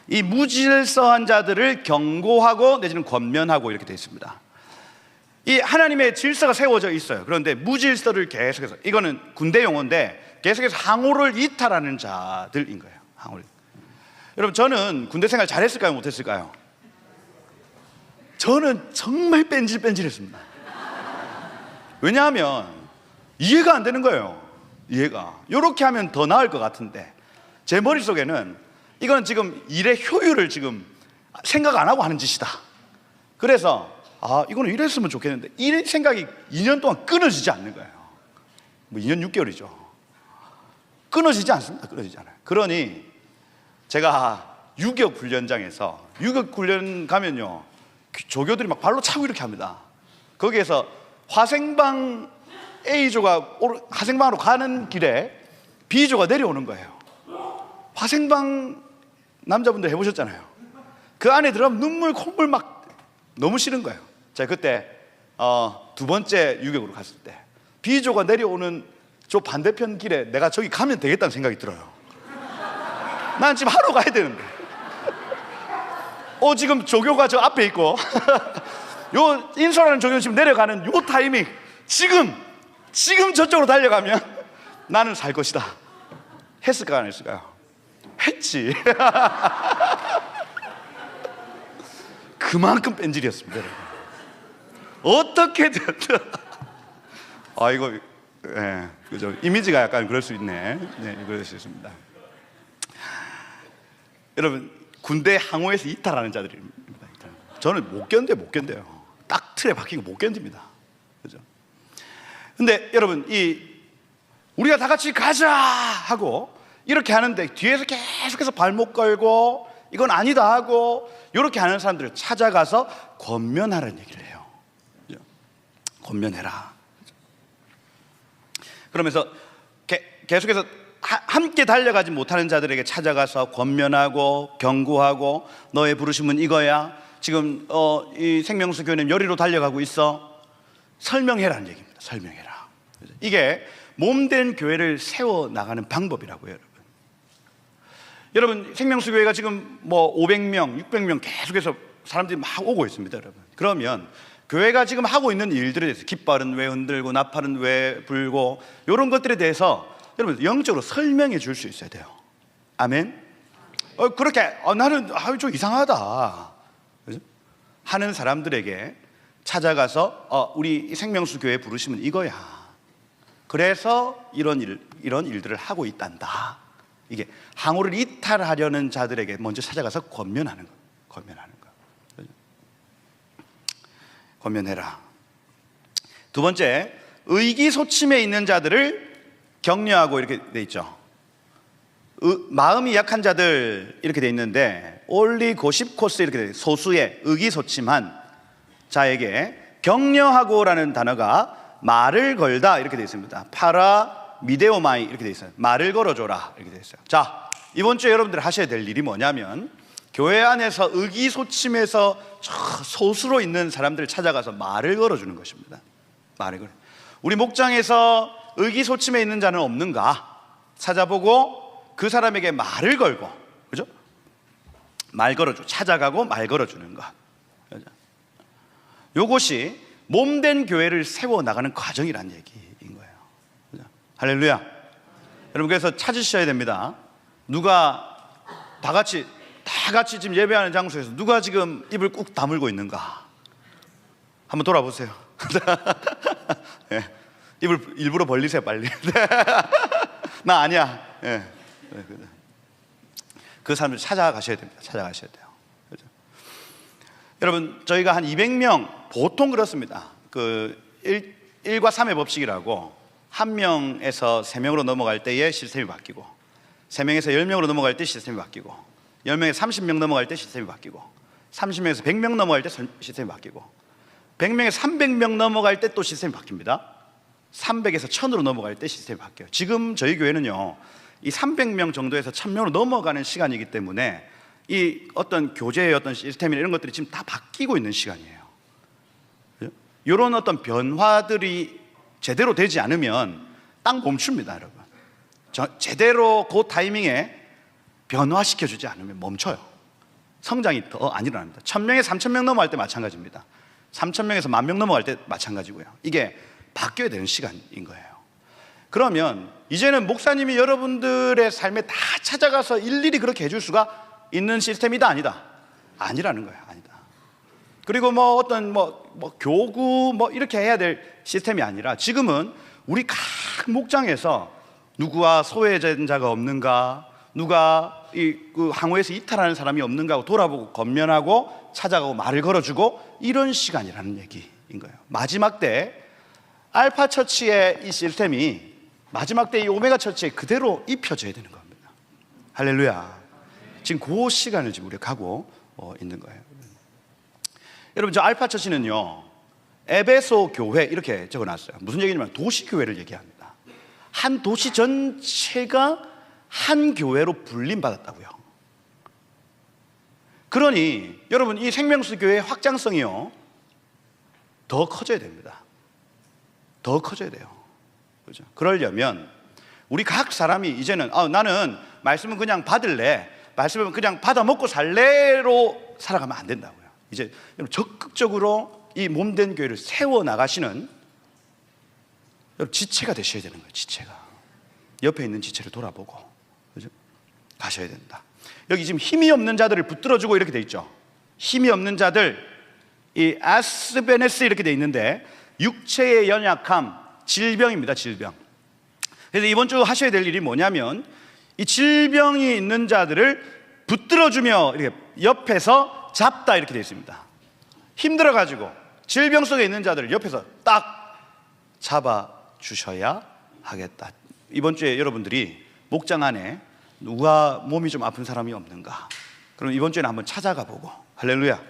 이 무질서한 자들을 경고하고 내지는 권면하고 이렇게 돼 있습니다. 이 하나님의 질서가 세워져 있어요. 그런데 무질서를 계속해서, 이거는 군대 용어인데 계속해서 항우를 이탈하는 자들인 거예요. 항우를. 여러분, 저는 군대 생활 잘했을까요? 못했을까요? 저는 정말 뺀질뺀질했습니다. 왜냐하면 이해가 안 되는 거예요. 이해가. 이렇게 하면 더 나을 것 같은데 제 머릿속에는 이건 지금 일의 효율을 지금 생각 안 하고 하는 짓이다. 그래서 이거는 이랬으면 좋겠는데 이 생각이 2년 동안 끊어지지 않는 거예요. 뭐 2년 6개월이죠. 끊어지지 않습니다. 끊어지지 않아요. 그러니 제가 유격 훈련장에서 유격 훈련 가면요, 조교들이 막 발로 차고 이렇게 합니다. 거기에서 화생방 A조가 화생방으로 가는 길에 B조가 내려오는 거예요. 화생방 남자분들 해보셨잖아요. 그 안에 들어가면 눈물 콧물 막 너무 싫은 거예요. 제가 그때 두 번째 유격으로 갔을 때 B조가 내려오는 저 반대편 길에 내가 저기 가면 되겠다는 생각이 들어요. 난 지금 하러 가야 되는데 지금 조교가 저 앞에 있고 요 인솔하는 조교는 지금 내려가는 요 타이밍, 지금 저쪽으로 달려가면 나는 살 것이다. 했을까요? 안 했을까요? 했지. 그만큼 뺀질이었습니다. 어떻게든 이거 그죠? 이미지가 약간 그럴 수 있네. 네, 그럴 수 있습니다. 여러분, 군대 항우에서 이탈하는 자들입니다. 저는 못 견뎌요. 딱 틀에 박히고 못 견딥니다. 그죠? 근데 여러분, 우리가 다 같이 가자 하고 이렇게 하는데 뒤에서 계속해서 발목 걸고 이건 아니다 하고 이렇게 하는 사람들을 찾아가서 권면하라는 얘기를 해요. 그죠? 권면해라. 그러면서 계속해서 함께 달려가지 못하는 자들에게 찾아가서 권면하고 경고하고 너의 부르심은 이거야. 지금 이 생명수 교회는 여리로 달려가고 있어. 설명해라는 얘기입니다. 설명해라. 이게 몸된 교회를 세워 나가는 방법이라고요, 여러분. 생명수 교회가 지금 뭐 500명, 600명 계속해서 사람들이 막 오고 있습니다, 여러분. 그러면 교회가 지금 하고 있는 일들에 대해서 깃발은 왜 흔들고 나팔은 왜 불고 이런 것들에 대해서 여러분 영적으로 설명해 줄 수 있어야 돼요. 아멘. 그렇게 나는 좀 이상하다, 그죠? 하는 사람들에게 찾아가서 우리 생명수 교회 부르시면 이거야. 그래서 이런 일들을 하고 있단다. 이게 항우를 이탈하려는 자들에게 먼저 찾아가서 권면하는 거. 권면해라. 두 번째, 의기소침해 있는 자들을 격려하고 이렇게 돼 있죠. 마음이 약한 자들 이렇게 돼 있는데 올리고십코스 이렇게 돼 있어요. 소수의 의기소침한 자에게 격려하고라는 단어가 말을 걸다 이렇게 돼 있습니다. 파라 미데오마이 이렇게 돼 있어요. 말을 걸어줘라 이렇게 돼 있어요. 자, 이번 주에 여러분들 하셔야 될 일이 뭐냐면 교회 안에서 의기소침해서 소수로 있는 사람들을 찾아가서 말을 걸어주는 것입니다. 말을 걸어. 우리 목장에서 의기소침해 있는 자는 없는가 찾아보고 그 사람에게 말을 걸고, 그죠? 말 걸어줘. 찾아가고 말 걸어주는 것. 그죠? 요것이 몸된 교회를 세워 나가는 과정이란 얘기인 거예요. 그죠? 할렐루야. 여러분, 그래서 찾으셔야 됩니다. 누가 다 같이 지금 예배하는 장소에서 누가 지금 입을 꾹 다물고 있는가? 한번 돌아보세요. 네. 입을 일부러 벌리세요, 빨리. 나 아니야. 네. 그 사람들 찾아가셔야 됩니다. 찾아가셔야 돼요. 그렇죠? 여러분, 저희가 한 200명, 보통 그렇습니다. 그 1과 3의 법칙이라고, 1명에서 3명으로 넘어갈 때에 시스템이 바뀌고, 3명에서 10명으로 넘어갈 때 시스템이 바뀌고, 10명에서 30명 넘어갈 때 시스템이 바뀌고, 30명에서 100명 넘어갈 때 시스템이 바뀌고, 100명에서 300명 넘어갈 때 또 시스템이 바뀝니다. 300에서 1000으로 넘어갈 때 시스템이 바뀌어요. 지금 저희 교회는요, 이 300명 정도에서 1000명으로 넘어가는 시간이기 때문에 이 어떤 교제의 어떤 시스템이나 이런 것들이 지금 다 바뀌고 있는 시간이에요. 이런 어떤 변화들이 제대로 되지 않으면 딱 멈춥니다, 여러분. 제대로 그 타이밍에 변화시켜주지 않으면 멈춰요. 성장이 더 안 일어납니다. 1000명에서 3000명 넘어갈 때 마찬가지입니다. 3000명에서 10,000명 넘어갈 때 마찬가지고요. 이게 바뀌어야 되는 시간인 거예요. 그러면 이제는 목사님이 여러분들의 삶에 다 찾아가서 일일이 그렇게 해줄 수가 있는 시스템이다 아니다? 아니라는 거예요. 아니다. 그리고 뭐 어떤 교구 이렇게 해야 될 시스템이 아니라 지금은 우리 각 목장에서 누구와 소외된 자가 없는가, 누가 그 항우에서 이탈하는 사람이 없는가 하고 돌아보고 건면하고 찾아가고 말을 걸어주고 이런 시간이라는 얘기인 거예요. 마지막 때 알파 처치의 이 시스템이 마지막 때 이 오메가 처치에 그대로 입혀져야 되는 겁니다. 할렐루야. 지금 그 시간을 지금 우리가 가고 있는 거예요. 여러분, 저 알파 처치는요, 에베소 교회 이렇게 적어놨어요. 무슨 얘기냐면 도시교회를 얘기합니다. 한 도시 전체가 한 교회로 분림받았다고요. 그러니 여러분, 이 생명수 교회의 확장성이요, 더 커져야 됩니다. 더 커져야 돼요. 그렇죠? 그러려면 우리 각 사람이 이제는 나는 말씀은 그냥 받을래, 말씀은 그냥 받아 먹고 살래로 살아가면 안 된다고요. 이제 여러분, 적극적으로 이 몸된 교회를 세워 나가시는 여러분 지체가 되셔야 되는 거예요. 지체가 옆에 있는 지체를 돌아보고, 그죠? 가셔야 된다. 여기 지금 힘이 없는 자들을 붙들어주고 이렇게 돼 있죠. 힘이 없는 자들, 이 아스베네스 이렇게 돼 있는데 육체의 연약함, 질병입니다. 질병. 그래서 이번 주 하셔야 될 일이 뭐냐면 이 질병이 있는 자들을 붙들어주며 이렇게 옆에서 잡다 이렇게 되어 있습니다. 힘들어가지고 질병 속에 있는 자들을 옆에서 딱 잡아주셔야 하겠다. 이번 주에 여러분들이 목장 안에 누가 몸이 좀 아픈 사람이 없는가, 그럼 이번 주에는 한번 찾아가 보고, 할렐루야,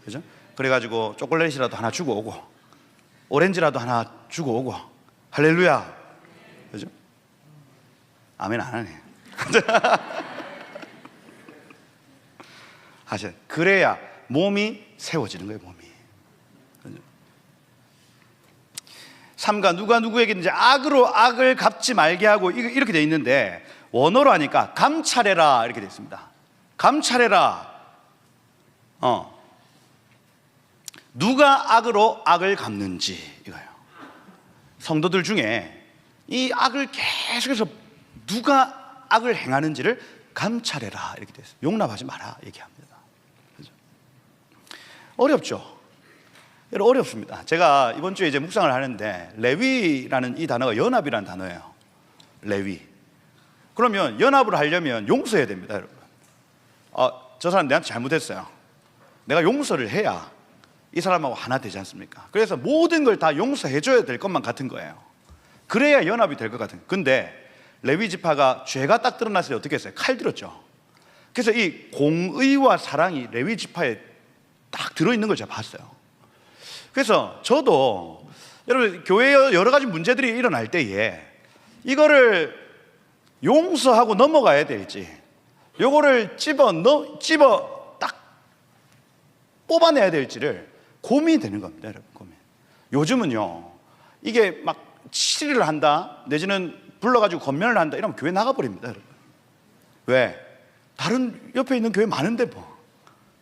그죠? 그래가지고 초콜릿이라도 하나 주고 오고, 오렌지라도 하나 주고 오고, 할렐루야, 그죠? 아멘 안 하네. 하셔. 그래야 몸이 세워지는 거예요. 몸이. 삼가 누가 누구에게 이제 악으로 악을 갚지 말게 하고 이렇게 돼 있는데 원어로 하니까 감찰해라 이렇게 돼 있습니다. 감찰해라. 누가 악으로 악을 갚는지 이거예요. 성도들 중에 이 악을 계속해서 누가 악을 행하는지를 감찰해라 이렇게 돼 있어요. 용납하지 마라 얘기합니다. 그렇죠? 어렵죠? 여러분, 어렵습니다. 제가 이번 주에 이제 묵상을 하는데 레위라는 이 단어가 연합이라는 단어예요. 레위. 그러면 연합을 하려면 용서해야 됩니다, 여러분. 저 사람 내한테 잘못했어요. 내가 용서를 해야 이 사람하고 하나 되지 않습니까? 그래서 모든 걸 다 용서해줘야 될 것만 같은 거예요. 그래야 연합이 될 것 같은. 근데 레위 지파가 죄가 딱 드러났을 때 어떻게 했어요? 칼 들었죠. 그래서 이 공의와 사랑이 레위 지파에 딱 들어있는 걸 제가 봤어요. 그래서 저도 여러분 교회에 여러 가지 문제들이 일어날 때에 이거를 용서하고 넘어가야 될지, 요거를 집어 딱 뽑아내야 될지를 고민이 되는 겁니다, 여러분. 고민. 요즘은요, 이게 막 치리를 한다, 내지는 불러가지고 건면을 한다, 이러면 교회 나가버립니다, 여러분. 왜? 다른 옆에 있는 교회 많은데 뭐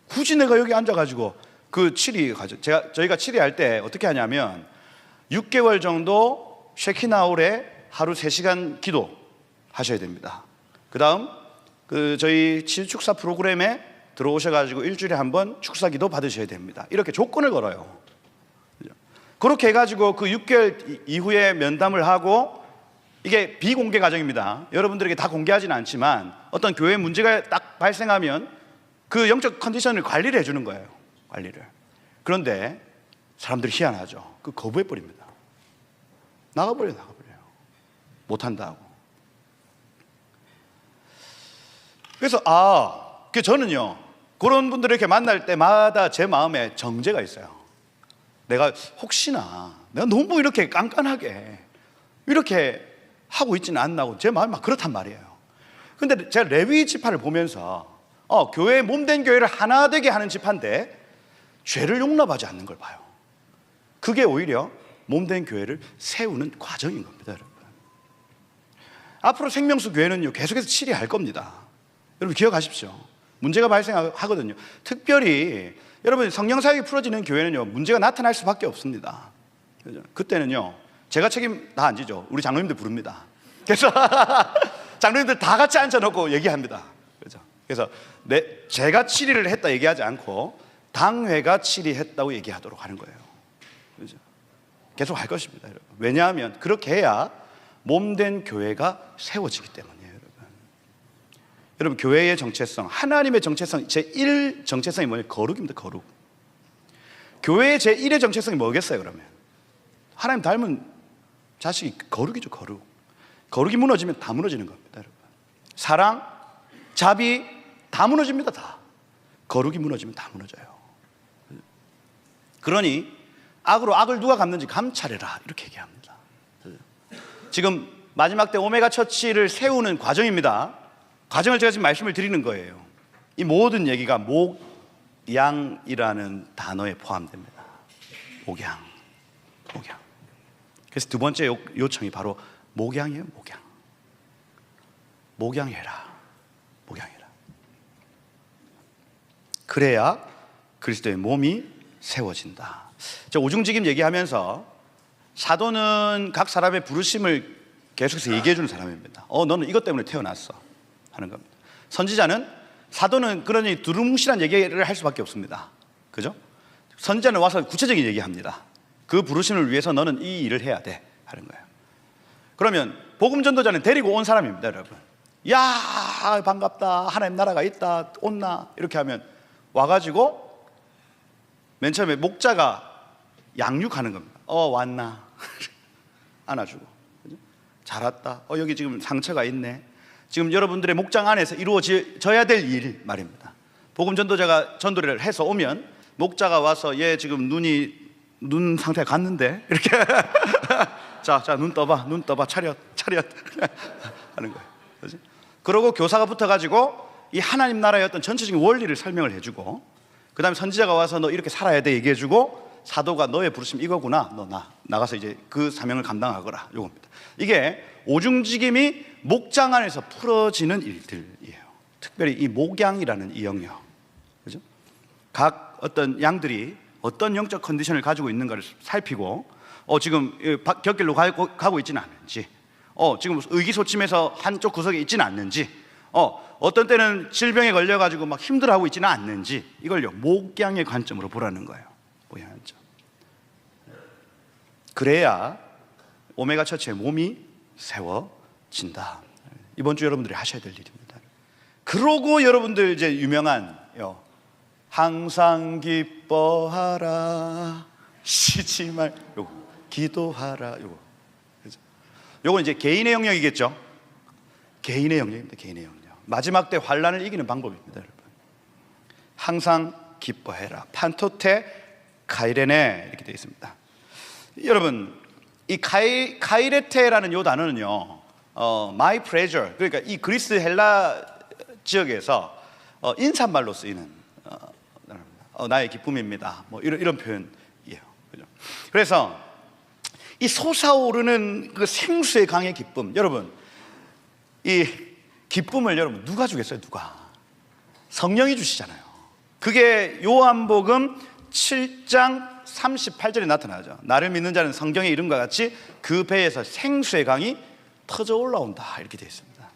굳이 내가 여기 앉아가지고 그 치리 가죠. 저희가 치리할 때 어떻게 하냐면 6개월 정도 쉐키나홀에 하루 3시간 기도 하셔야 됩니다. 그 다음 저희 칠축사 프로그램에 들어오셔가지고 일주일에 한 번 축사 기도 받으셔야 됩니다. 이렇게 조건을 걸어요. 그렇게 해가지고 그 6개월 이후에 면담을 하고, 이게 비공개 과정입니다. 여러분들에게 다 공개하지는 않지만 어떤 교회 문제가 딱 발생하면 그 영적 컨디션을 관리를 해주는 거예요. 관리를. 그런데 사람들이 희한하죠. 그 거부해버립니다. 나가버려요. 못한다 하고. 그래서 저는요, 그런 분들을 이렇게 만날 때마다 제 마음에 정죄가 있어요. 내가 혹시나 내가 너무 이렇게 깐깐하게 이렇게 하고 있지는 않나고 제 마음이 막 그렇단 말이에요. 근데 제가 레위 지파를 보면서 교회 몸된 교회를 하나 되게 하는 지파인데 죄를 용납하지 않는 걸 봐요. 그게 오히려 몸된 교회를 세우는 과정인 겁니다, 여러분. 앞으로 생명수 교회는요, 계속해서 치리할 겁니다. 여러분 기억하십시오. 문제가 발생하거든요. 특별히 여러분 성령 사역이 풀어지는 교회는요, 문제가 나타날 수밖에 없습니다. 그죠? 그때는요, 제가 책임 다 안 지죠. 우리 장로님들 부릅니다. 그래서 장로님들 다 같이 앉혀놓고 얘기합니다. 그죠? 그래서 제가 치리를 했다 얘기하지 않고 당회가 치리했다고 얘기하도록 하는 거예요. 그죠? 계속 할 것입니다, 여러분. 왜냐하면 그렇게 해야 몸된 교회가 세워지기 때문이에요, 여러분. 여러분, 교회의 정체성, 하나님의 정체성, 제1 정체성이 뭐냐? 거룩입니다, 거룩. 교회의 제1의 정체성이 뭐겠어요, 그러면? 하나님 닮은 자식이 거룩이죠, 거룩. 거룩이 무너지면 다 무너지는 겁니다, 여러분. 사랑, 자비 다 무너집니다, 다. 거룩이 무너지면 다 무너져요. 그러니 악으로 악을 누가 갚는지 감찰해라, 이렇게 얘기합니다. 지금 마지막 때 오메가 처치를 세우는 과정입니다. 과정을 제가 지금 말씀을 드리는 거예요. 이 모든 얘기가 목양이라는 단어에 포함됩니다. 목양. 그래서 두 번째 요청이 바로 목양이에요, 목양. 목양해라. 그래야 그리스도의 몸이 세워진다. 저 오중직임 얘기하면서 사도는 각 사람의 부르심을 계속해서 얘기해 주는 사람입니다. 너는 이것 때문에 태어났어 하는 겁니다. 선지자는, 사도는 그러니 두루뭉실한 얘기를 할 수밖에 없습니다. 그죠? 선지자는 와서 구체적인 얘기합니다. 그 부르심을 위해서 너는 이 일을 해야 돼 하는 거예요. 그러면 복음 전도자는 데리고 온 사람입니다, 여러분. 야, 반갑다, 하나님 나라가 있다, 온나, 이렇게 하면 와가지고 맨 처음에 목자가 양육하는 겁니다. 왔나 안아주고, 그죠? 잘 왔다. 여기 지금 상처가 있네. 지금 여러분들의 목장 안에서 이루어져야 될 일 말입니다. 복음 전도자가 전도를 해서 오면 목자가 와서 얘 지금 눈 상태가 갔는데 이렇게 자 눈 떠봐 차렷 하는 거예요. 그렇지? 그러고 교사가 붙어가지고 이 하나님 나라의 어떤 전체적인 원리를 설명을 해주고, 그 다음에 선지자가 와서 너 이렇게 살아야 돼 얘기해주고, 사도가 너의 부르심 이거구나, 너 나가서 이제 그 사명을 감당하거라, 요겁니다. 이게 오중직임이 목장 안에서 풀어지는 일들이에요. 특별히 이 목양이라는 이 영역, 그죠? 각 어떤 양들이 어떤 영적 컨디션을 가지고 있는가를 살피고, 지금 곁길로 가고 있지는 않은지, 지금 의기소침해서 한쪽 구석에 있지는 않는지, 어떤 때는 질병에 걸려가지고 막 힘들어하고 있지는 않는지, 이걸요 목양의 관점으로 보라는 거예요. 목양의 관점. 그래야 오메가 처치의 몸이 세워진다. 이번 주 여러분들이 하셔야 될 일입니다. 그러고 여러분들 이제 유명한 항상 기뻐하라, 쉬지 말, 요거 기도하라, 요거 이제 개인의 영역이겠죠. 개인의 영역입니다. 개인의 영역. 마지막 때 환난을 이기는 방법입니다, 여러분. 항상 기뻐해라. 판토테 카이레네 이렇게 되어 있습니다. 여러분, 이 카이레테라는 요 단어는요, my pleasure, 그러니까 이 그리스 헬라 지역에서 인사말로 쓰이는 나의 기쁨입니다. 뭐 이런 표현이에요. 그죠? 그래서 이 솟아오르는 그 생수의 강의 기쁨, 여러분, 이 기쁨을 여러분 누가 주겠어요? 누가? 성령이 주시잖아요. 그게 요한복음 7장 38절에 나타나죠. 나를 믿는 자는 성경의 이름과 같이 그 배에서 생수의 강이 터져 올라온다, 이렇게 되어 있습니다.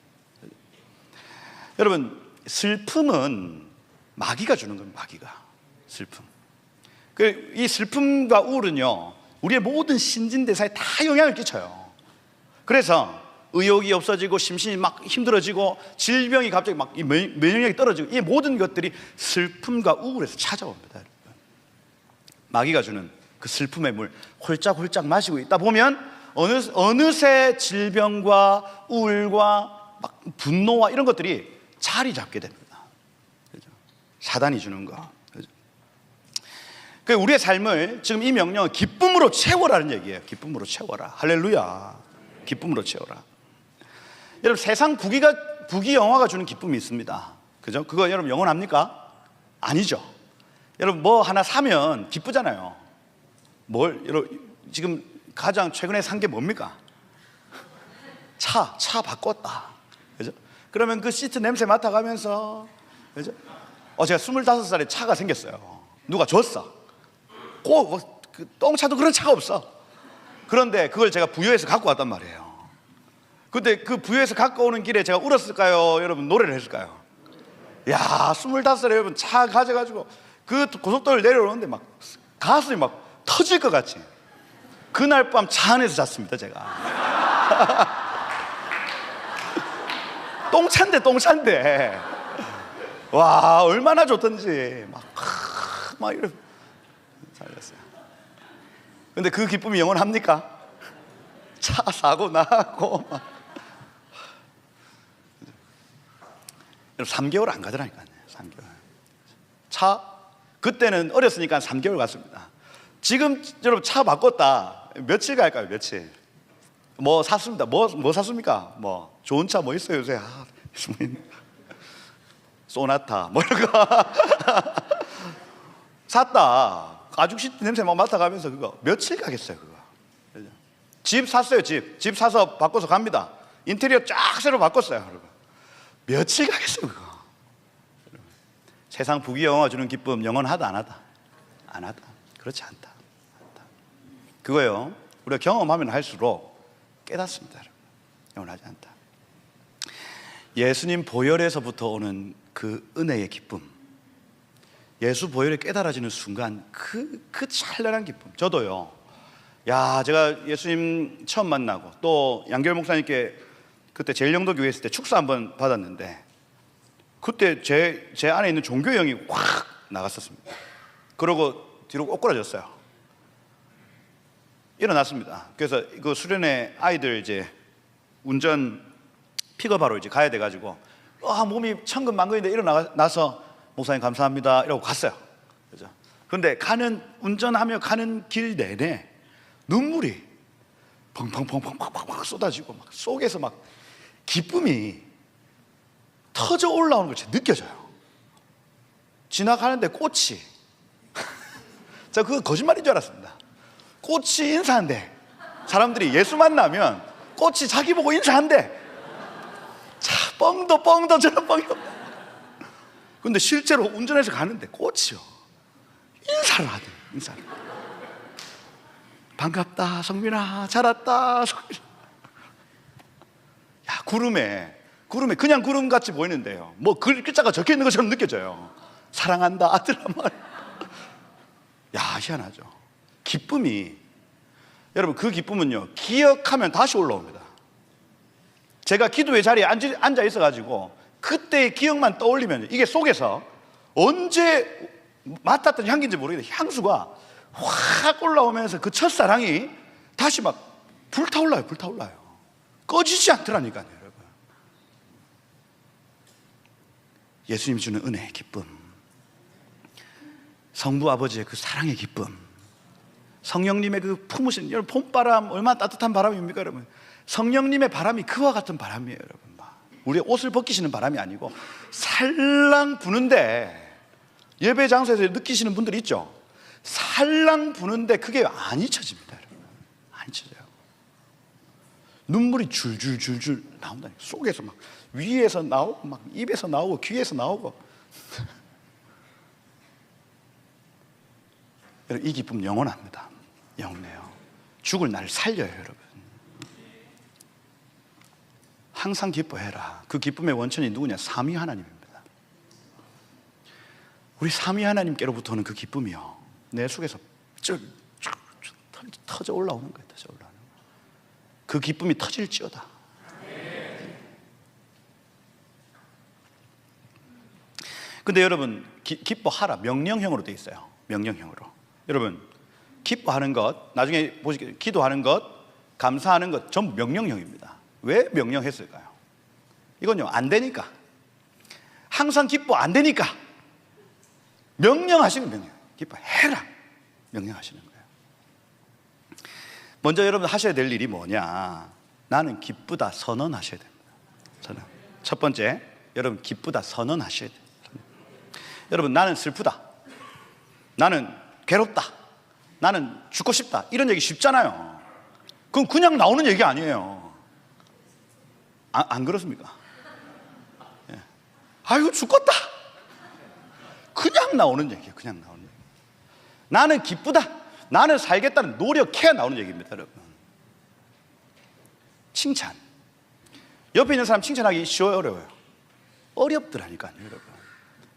여러분, 슬픔은 마귀가 주는 겁니다. 마귀가. 슬픔. 이 슬픔과 우울은요, 우리의 모든 신진대사에 다 영향을 끼쳐요. 그래서 의욕이 없어지고 심신이 막 힘들어지고 질병이 갑자기 막 면역력이 떨어지고, 이 모든 것들이 슬픔과 우울에서 찾아옵니다, 여러분. 마귀가 주는 그 슬픔의 물 홀짝홀짝 마시고 있다 보면 어느새 질병과 우울과 막 분노와 이런 것들이 자리 잡게 됩니다. 그렇죠? 사단이 주는 거. 그렇죠? 우리의 삶을 지금 이 명령은 기쁨으로 채워라는 얘기예요. 기쁨으로 채워라. 할렐루야. 기쁨으로 채워라. 여러분, 세상 부귀 영화가 주는 기쁨이 있습니다. 그죠? 그거 여러분 영원합니까? 아니죠. 여러분, 뭐 하나 사면 기쁘잖아요. 여러분, 지금 가장 최근에 산 게 뭡니까? 차 바꿨다. 그죠? 그러면 그 시트 냄새 맡아가면서, 그죠? 제가 25살에 차가 생겼어요. 누가 줬어. 그 똥차도 그런 차가 없어. 그런데 그걸 제가 부여해서 갖고 왔단 말이에요. 근데 그 부여해서 갖고 오는 길에 제가 울었을까요? 여러분, 노래를 했을까요? 야, 25살에 여러분 차 가져가지고 그 고속도로를 내려오는데 막 가슴이 막 터질 것 같이. 그날 밤 차 안에서 잤습니다, 제가. 똥찬데. 와, 얼마나 좋던지. 막 이렇게 살렸어요. 근데 그 기쁨이 영원합니까? 차 사고 나고 막. 3개월 안 가더라니까요. 3개월. 차 그때는 어렸으니까 3개월 갔습니다. 지금 여러분 차 바꿨다. 며칠 갈까요? 며칠? 뭐 샀습니다. 뭐 샀습니까? 뭐 좋은 차 뭐 있어요 요새? 소나타 뭐 이런 거 샀다. 가죽 시트 냄새 막 맡아가면서 그거 며칠 가겠어요 그거. 집 샀어요. 집 사서 바꿔서 갑니다. 인테리어 쫙 새로 바꿨어요. 그리고 며칠 가겠어요 그거. 세상 부귀영화 주는 기쁨 영원하다 안 하다? 안 하다. 그렇지 않다. 그거요 우리가 경험하면 할수록 깨닫습니다. 여러분. 영원하지 않다. 예수님 보혈에서부터 오는 그 은혜의 기쁨, 예수 보혈에 깨달아지는 순간 그 찬란한 기쁨. 저도요, 야, 제가 예수님 처음 만나고 또 양결 목사님께 그때 제일영도 교회 있을 때 축사 한번 받았는데 그때 제 안에 있는 종교형이 확 나갔었습니다. 그러고 뒤로 꼬꾸라졌어요. 일어났습니다. 그래서 그 수련회 아이들 이제 운전 픽업하러 이제 가야 돼가지고 몸이 천근만근인데 일어나서 목사님 감사합니다 이러고 갔어요. 그죠? 그런데 운전하며 가는 길 내내 눈물이 펑펑펑펑 쏟아지고 막 속에서 막 기쁨이 터져 올라오는 것이 느껴져요. 지나가는데 꽃이 저 그거 거짓말인 줄 알았습니다. 꽃이 인사한대. 사람들이 예수 만나면 꽃이 자기 보고 인사한대. 자, 뻥도 저런 뻥이 없네. 근데 실제로 운전해서 가는데 꽃이요 인사를 하더니 인사를. 반갑다 성민아, 잘 왔다 성민아. 야, 구름에 그냥 구름같이 보이는데요 뭐 글자가 적혀있는 것처럼 느껴져요. 사랑한다 아들아 말. 야, 희한하죠. 기쁨이, 여러분 그 기쁨은요 기억하면 다시 올라옵니다. 제가 기도의 자리에 앉아 있어가지고 그때의 기억만 떠올리면 이게 속에서 언제 맡았던 향기인지 모르겠는데 향수가 확 올라오면서 그 첫사랑이 다시 막 불타올라요. 꺼지지 않더라니까요. 여러분, 예수님이 주는 은혜의 기쁨, 성부 아버지의 그 사랑의 기쁨, 성령님의 그 품으신, 여러분 봄바람 얼마나 따뜻한 바람입니까 여러분. 성령님의 바람이 그와 같은 바람이에요 여러분. 우리의 옷을 벗기시는 바람이 아니고 살랑 부는데, 예배 장소에서 느끼시는 분들이 있죠. 살랑 부는데 그게 안 잊혀집니다 여러분. 안 잊혀져요. 눈물이 줄줄줄줄 나온다니까. 속에서 막 위에서 나오고 막 입에서 나오고 귀에서 나오고. 여러분, 이 기쁨 영원합니다. 영원해요. 죽을 날 살려요 여러분. 항상 기뻐해라. 그 기쁨의 원천이 누구냐? 삼위 하나님입니다. 우리 삼위 하나님께로부터 오는 그 기쁨이요 내 속에서 쭉 터져 올라오는 거예요. 터져 올라오는 거예요. 그 기쁨이 터질지어다. 근데 여러분 기뻐하라 명령형으로 되어 있어요. 명령형으로. 여러분 기뻐하는 것, 나중에 보시겠죠. 기도하는 것, 감사하는 것 전부 명령형입니다. 왜 명령했을까요? 이건요 안 되니까. 항상 기뻐 안 되니까 명령하시는 명령. 기뻐해라 명령하시는 거예요. 먼저 여러분 하셔야 될 일이 뭐냐? 나는 기쁘다 선언하셔야 됩니다. 선언. 첫 번째, 여러분 기쁘다 선언하셔야 돼요. 여러분 나는 슬프다, 나는 괴롭다, 나는 죽고 싶다, 이런 얘기 쉽잖아요. 그건 그냥 나오는 얘기 아니에요. 안 그렇습니까? 예. 아이고 죽겠다, 그냥 나오는 얘기예요. 그냥 나오는 얘기. 나는 기쁘다, 나는 살겠다는 노력해야 나오는 얘기입니다 여러분. 칭찬. 옆에 있는 사람 칭찬하기 쉬워요 어려워요? 어렵더라니까요 여러분.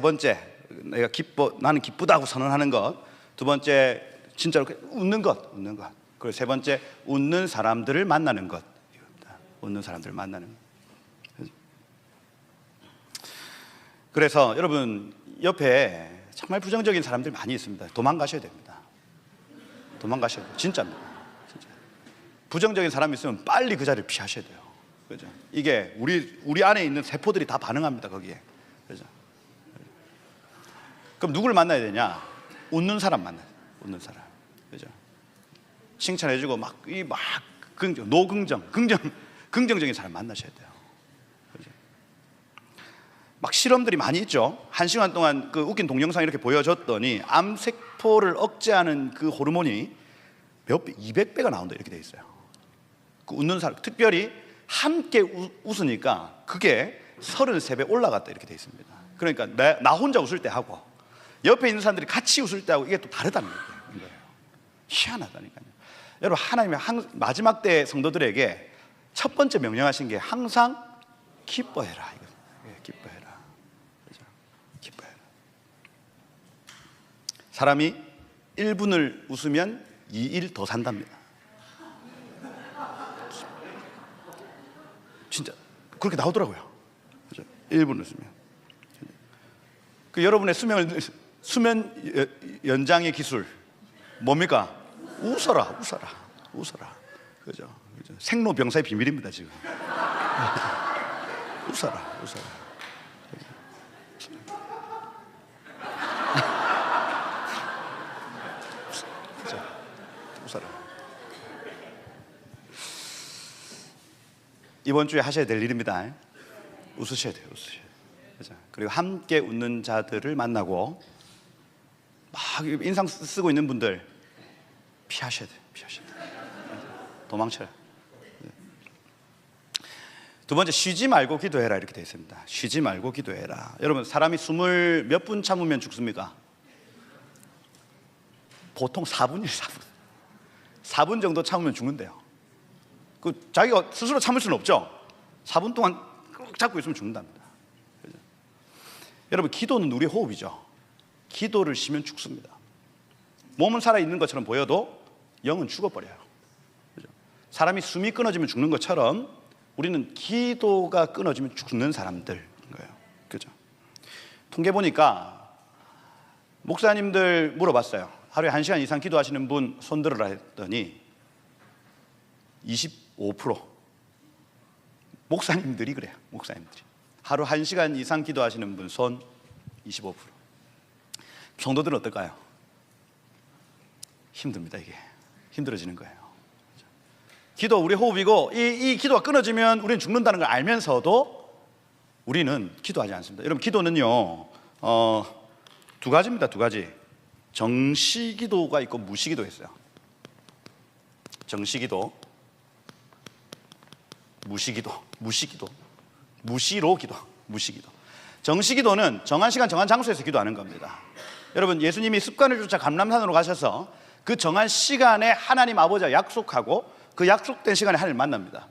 세 번째, 나는 기쁘다고 선언하는 것. 두 번째, 진짜로 웃는 것. 그리고 세 번째, 웃는 사람들을 만나는 것. 웃는 사람들을 만나는 것. 그래서 여러분 옆에 정말 부정적인 사람들 많이 있습니다. 도망가셔야 됩니다. 도망가셔야 돼요. 진짜입니다. 진짜. 부정적인 사람이 있으면 빨리 그 자리를 피하셔야 돼요. 그죠? 이게 우리 안에 있는 세포들이 다 반응합니다. 거기에. 그죠? 그럼 누구를 만나야 되냐? 웃는 사람 만나요. 웃는 사람. 그죠? 칭찬해주고 노긍정, 긍정적인 사람 만나셔야 돼요. 그죠? 막 실험들이 많이 있죠. 1시간 동안 그 웃긴 동영상 이렇게 보여줬더니 암세포를 억제하는 그 호르몬이 몇 배, 200배가 나온다 이렇게 돼 있어요. 그 웃는 사람, 특별히 함께 웃으니까 그게 33배 올라갔다 이렇게 돼 있습니다. 그러니까 나 혼자 웃을 때 하고 옆에 있는 사람들이 같이 웃을 때 하고 이게 또 다르다는 거예요. 희한하다니까요. 여러분, 하나님이 마지막 때 성도들에게 첫 번째 명령하신 게 항상 기뻐해라. 기뻐해라. 그죠? 기뻐해라. 사람이 1분을 웃으면 2일 더 산답니다. 진짜 그렇게 나오더라고요. 그죠? 1분 웃으면. 그 여러분의 수면 연장의 기술 뭡니까? 웃어라. 그죠? 생로병사의 비밀입니다 지금. 웃어라. 웃어라. 이번 주에 하셔야 될 일입니다. 웃으셔야 돼요. 그죠? 그리고 함께 웃는 자들을 만나고 막 인상 쓰고 있는 분들 피하셔야 돼요. 도망쳐요. 두 번째, 쉬지 말고 기도해라 이렇게 되어 있습니다. 쉬지 말고 기도해라. 여러분, 사람이 숨을 몇 분 참으면 죽습니까? 보통 4분이에요. 4분 정도 참으면 죽는데요. 그 자기가 스스로 참을 수는 없죠. 4분 동안 꾹 잡고 있으면 죽는답니다. 그죠? 여러분, 기도는 우리의 호흡이죠. 기도를 쉬면 죽습니다. 몸은 살아있는 것처럼 보여도 영은 죽어버려요. 그죠? 사람이 숨이 끊어지면 죽는 것처럼 우리는 기도가 끊어지면 죽는 사람들인 거예요. 그죠? 통계 보니까 목사님들 물어봤어요. 하루에 1시간 이상 기도하시는 분 손들어라 했더니 25%. 목사님들이 그래요. 목사님들이. 하루 1시간 이상 기도하시는 분 손 25%. 성도들은 어떨까요? 힘듭니다. 이게 힘들어지는 거예요. 기도 우리 호흡이고 이 기도가 끊어지면 우리는 죽는다는 걸 알면서도 우리는 기도하지 않습니다. 여러분, 기도는요 두 가지입니다. 두 가지. 정시기도가 있고 무시기도가 있어요. 정시기도, 무시기도. 정시기도는 정한 시간 정한 장소에서 기도하는 겁니다. 여러분, 예수님이 습관을 쫓아 감람산으로 가셔서 그 정한 시간에 하나님 아버지와 약속하고 그 약속된 시간에 하나님을 만납니다.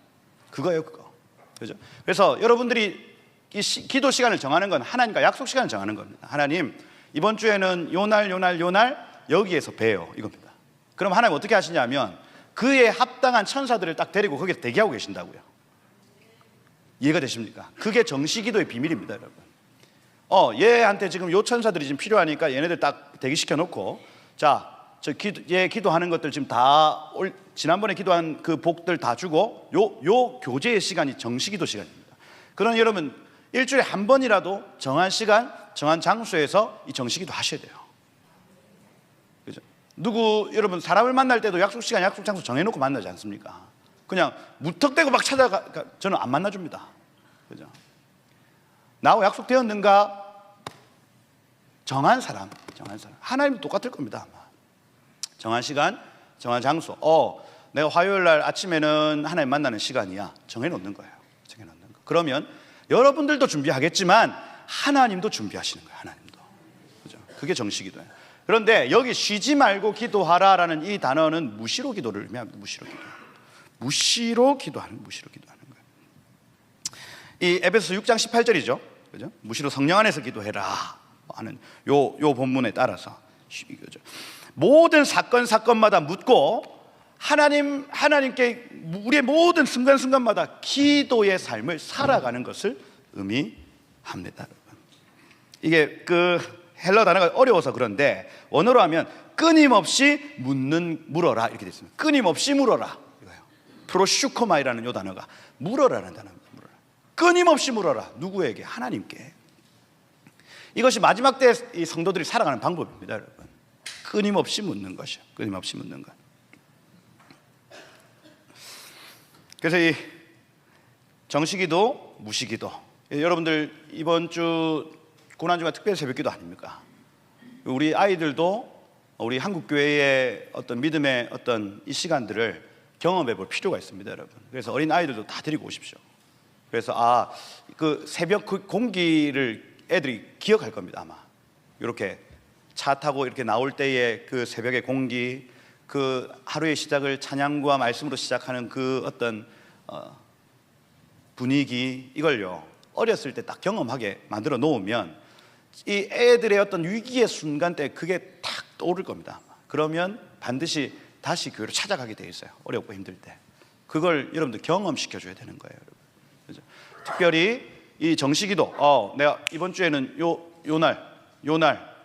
그거예요, 그거. 그죠? 그래서 여러분들이 이 기도 시간을 정하는 건 하나님과 약속 시간을 정하는 겁니다. 하나님, 이번 주에는 요날 여기에서 봬요, 이겁니다. 그럼 하나님 어떻게 하시냐면 그에 합당한 천사들을 딱 데리고 거기서 대기하고 계신다고요. 이해가 되십니까? 그게 정시기도의 비밀입니다, 여러분. 얘한테 지금 요 천사들이 지금 필요하니까 얘네들 딱 대기시켜 놓고, 자, 얘 기도하는 것들 지금 다 지난번에 기도한 그 복들 다 주고 요 교제의 시간이 정시기도 시간입니다. 그러나 여러분, 일주일에 한 번이라도 정한 시간, 정한 장소에서 이 정시기도 하셔야 돼요. 그죠? 여러분, 사람을 만날 때도 약속 시간, 약속 장소 정해놓고 만나지 않습니까? 그냥 무턱대고 막 저는 안 만나줍니다. 그죠? 나하고 약속되었는가? 정한 사람. 하나님도 똑같을 겁니다, 아마. 정한 시간, 정한 장소. 내가 화요일 날 아침에는 하나님 만나는 시간이야. 정해놓는 거예요. 그러면 여러분들도 준비하겠지만 하나님도 준비하시는 거예요. 하나님도. 그죠? 그게 정시기도예요. 그런데 여기 쉬지 말고 기도하라라는 이 단어는 무시로 기도를 의미합니다. 무시로 기도하는 거예요. 이 에베소 6장 18절이죠. 그죠? 무시로 성령 안에서 기도해라 하는 요 본문에 따라서 이거죠. 모든 사건마다 묻고 하나님께 우리의 모든 순간순간마다 기도의 삶을 살아가는 것을 의미합니다. 이게 그 헬러 단어가 어려워서 그런데 원어로 하면 끊임없이 물어라 이렇게 되어 있습니다. 끊임없이 물어라 이거예요. 프로슈코마이라는 요 단어가 물어라는 단어입니다. 끊임없이 물어라. 누구에게? 하나님께. 이것이 마지막 때 이 성도들이 살아가는 방법입니다, 여러분. 끊임없이 묻는 것이요. 끊임없이 묻는 것. 그래서 정시기도, 무시기도. 여러분들 이번 주 고난주간 특별 새벽기도 아닙니까? 우리 아이들도 우리 한국교회의 어떤 믿음의 어떤 이 시간들을 경험해 볼 필요가 있습니다, 여러분. 그래서 어린 아이들도 다 데리고 오십시오. 그래서 그 새벽 그 공기를 애들이 기억할 겁니다, 아마. 이렇게 차 타고 이렇게 나올 때의 그 새벽의 공기, 그 하루의 시작을 찬양과 말씀으로 시작하는 그 어떤 분위기, 이걸요 어렸을 때 딱 경험하게 만들어 놓으면 이 애들의 어떤 위기의 순간 때 그게 탁 떠오를 겁니다. 그러면 반드시 다시 교회로 찾아가게 돼 있어요. 어렵고 힘들 때. 그걸 여러분들 경험시켜 줘야 되는 거예요, 여러분. 그죠? 특별히 이 정시기도 내가 이번 주에는 요 날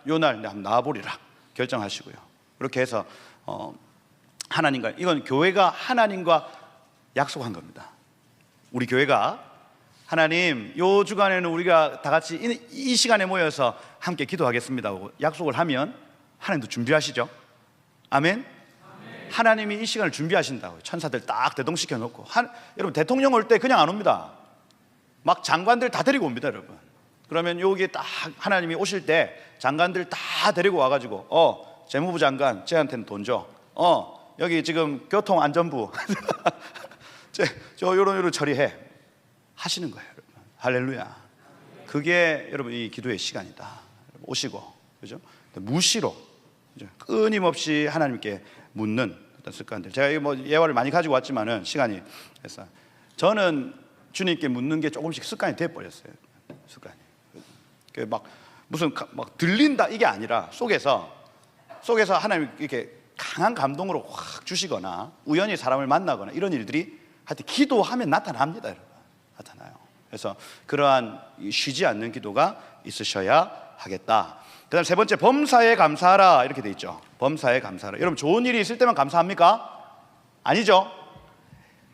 내가 한번 나와보리라 결정하시고요. 그렇게 해서 하나님과, 이건 교회가 하나님과 약속한 겁니다. 우리 교회가 하나님 요 주간에는 우리가 다 같이 이 시간에 모여서 함께 기도하겠습니다 하고 약속을 하면 하나님도 준비하시죠. 아멘. 하나님이 이 시간을 준비하신다고요. 천사들 딱 대동시켜 놓고. 여러분 대통령 올 때 그냥 안 옵니다. 막 장관들 다 데리고 옵니다, 여러분. 그러면 여기 딱 하나님이 오실 때 장관들 다 데리고 와가지고 재무부 장관 쟤한테는 돈 줘. 여기 지금 교통안전부 저 요런 처리해 하시는 거예요, 여러분. 할렐루야. 그게 여러분 이 기도의 시간이다. 오시고, 그죠? 무시로, 그죠? 끊임없이 하나님께 묻는 어떤 습관들. 제가 이거 예화를 많이 가지고 왔지만은 시간이 해서 저는 주님께 묻는 게 조금씩 습관이 돼 버렸어요. 습관이. 막 무슨 막 들린다 이게 아니라 속에서 하나님 이렇게 강한 감동으로 확 주시거나 우연히 사람을 만나거나 이런 일들이 하여튼 기도하면 나타납니다, 여러분. 나타나요. 그래서 그러한 쉬지 않는 기도가 있으셔야 하겠다. 그 다음 세 번째, 범사에 감사하라 이렇게 돼 있죠. 범사에 감사하라. 여러분 좋은 일이 있을 때만 감사합니까? 아니죠.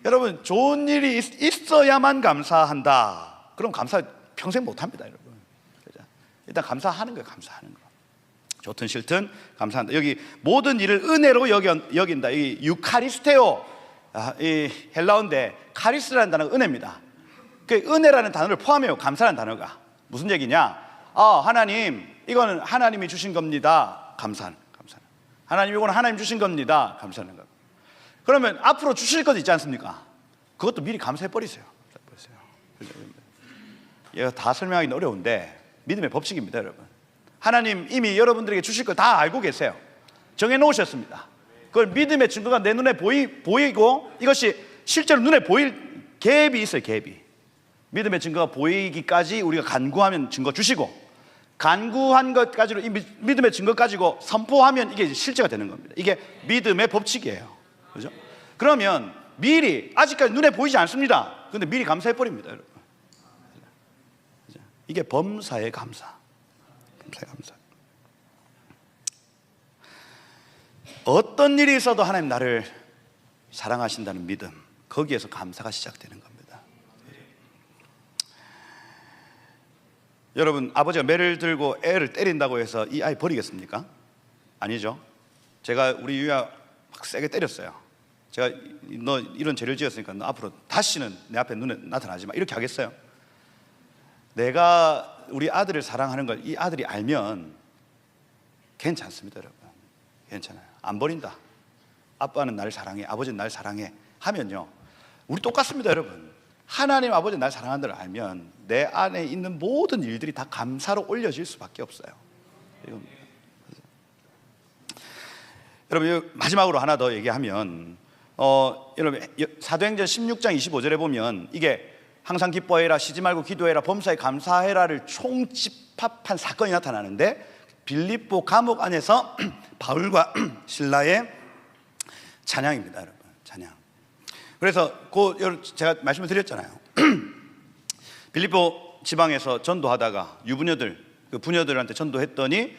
여러분 좋은 일이 있어야만 감사한다. 그럼 감사 평생 못합니다, 여러분. 일단 감사하는 거예요. 감사하는 거. 좋든 싫든 감사한다. 여기 모든 일을 은혜로 여긴다. 이 유카리스테오, 이 헬라어인데 카리스라는 단어가 은혜입니다. 그 은혜라는 단어를 포함해요. 감사라는 단어가. 무슨 얘기냐? 하나님 이거는 하나님이 주신 겁니다. 감사는. 하나님 이거는 하나님 주신 겁니다. 감사하는 거. 그러면 앞으로 주실 것 있지 않습니까? 그것도 미리 감사해 버리세요. 얘가 다 설명하기는 어려운데 믿음의 법칙입니다, 여러분. 하나님 이미 여러분들에게 주실 거 다 알고 계세요. 정해 놓으셨습니다. 그걸 믿음의 증거가 내 눈에 보이고 이것이 실제로 눈에 보일 갭이 있어요. 갭이. 믿음의 증거가 보이기까지 우리가 간구하면 증거 주시고, 간구한 것 가지고 이 믿음의 증거 가지고 선포하면 이게 실제가 되는 겁니다. 이게 믿음의 법칙이에요. 그죠? 그러면 미리, 아직까지 눈에 보이지 않습니다. 근데 미리 감사해 버립니다, 여러분. 이게 범사의 감사. 범사의 감사. 어떤 일이 있어도 하나님 나를 사랑하신다는 믿음, 거기에서 감사가 시작되는 겁니다. 여러분, 아버지가 매를 들고 애를 때린다고 해서 이 아이 버리겠습니까? 아니죠. 제가 우리 유야 막 세게 때렸어요. 제가 너 이런 죄를 지었으니까 너 앞으로 다시는 내 앞에 눈에 나타나지 마, 이렇게 하겠어요? 내가 우리 아들을 사랑하는 걸 이 아들이 알면 괜찮습니다, 여러분. 괜찮아요. 안 버린다. 아빠는 날 사랑해, 아버지는 날 사랑해 하면요, 우리 똑같습니다, 여러분. 하나님 아버지 날 사랑한다를 알면 내 안에 있는 모든 일들이 다 감사로 올려질 수밖에 없어요. 이겁니다. 여러분, 마지막으로 하나 더 얘기하면 여러분 사도행전 16장 25절에 보면 이게 항상 기뻐해라, 쉬지 말고 기도해라, 범사에 감사해라를 총집합한 사건이 나타나는데, 빌립보 감옥 안에서 바울과 신라의 찬양입니다, 여러분. 찬양. 그래서 제가 말씀을 드렸잖아요. 빌립보 지방에서 전도하다가 유부녀들, 그 부녀들한테 전도했더니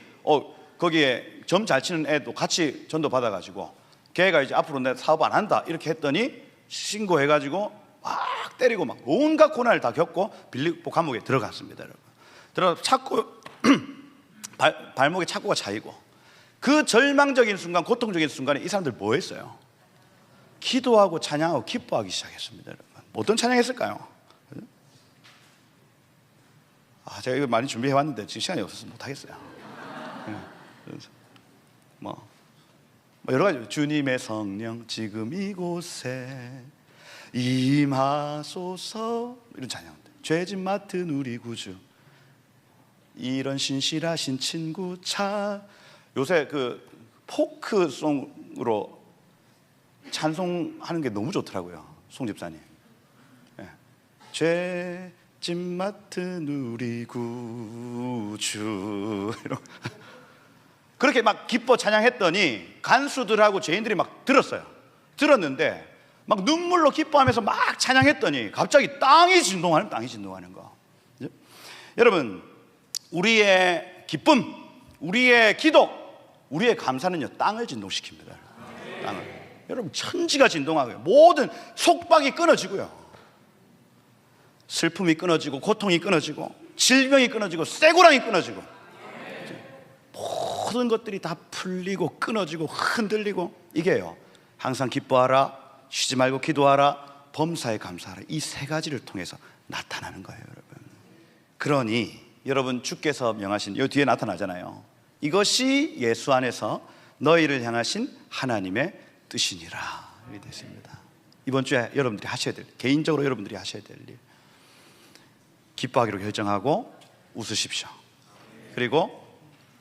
거기에 점 잘 치는 애도 같이 전도 받아가지고 걔가 이제 앞으로 내가 사업 안 한다 이렇게 했더니 신고해가지고 막 때리고 막 온갖 고난을 다 겪고 빌립보 감옥에 들어갔습니다, 여러분. 들어가서 찾고 발목에 착고가 차이고, 그 절망적인 순간, 고통적인 순간에 이 사람들 뭐 했어요? 기도하고 찬양하고 기뻐하기 시작했습니다, 여러분. 어떤 찬양했을까요? 제가 이거 많이 준비해 왔는데 지금 시간이 없어서 못 하겠어요. 그래서 뭐 여러 가지, 주님의 성령 지금 이곳에 임하소서, 이런 찬양인데, 죄짐 맡은 우리 구주, 이런 신실하신 친구 차. 요새 그 포크송으로 찬송하는 게 너무 좋더라고요, 송 집사님. 예. 죄짐 맡은 우리 구주, 이런. 그렇게 막 기뻐 찬양했더니 간수들하고 죄인들이 막 들었는데 막 눈물로 기뻐하면서 막 찬양했더니 갑자기 땅이 진동하는 거. 여러분, 우리의 기쁨, 우리의 기도, 우리의 감사는요, 땅을 진동시킵니다. 땅을. 여러분, 천지가 진동하고요, 모든 속박이 끊어지고요, 슬픔이 끊어지고, 고통이 끊어지고, 질병이 끊어지고, 쇠고랑이 끊어지고, 모든 것들이 다 풀리고 끊어지고 흔들리고, 이게요, 항상 기뻐하라, 쉬지 말고 기도하라, 범사에 감사하라, 이 세 가지를 통해서 나타나는 거예요, 여러분. 그러니 여러분, 주께서 명하신, 이 뒤에 나타나잖아요. 이것이 예수 안에서 너희를 향하신 하나님의 뜻이니라, 이렇게 됐습니다. 이번 주에 여러분들이 하셔야 될, 개인적으로 여러분들이 하셔야 될 일, 기뻐하기로 결정하고 웃으십시오. 그리고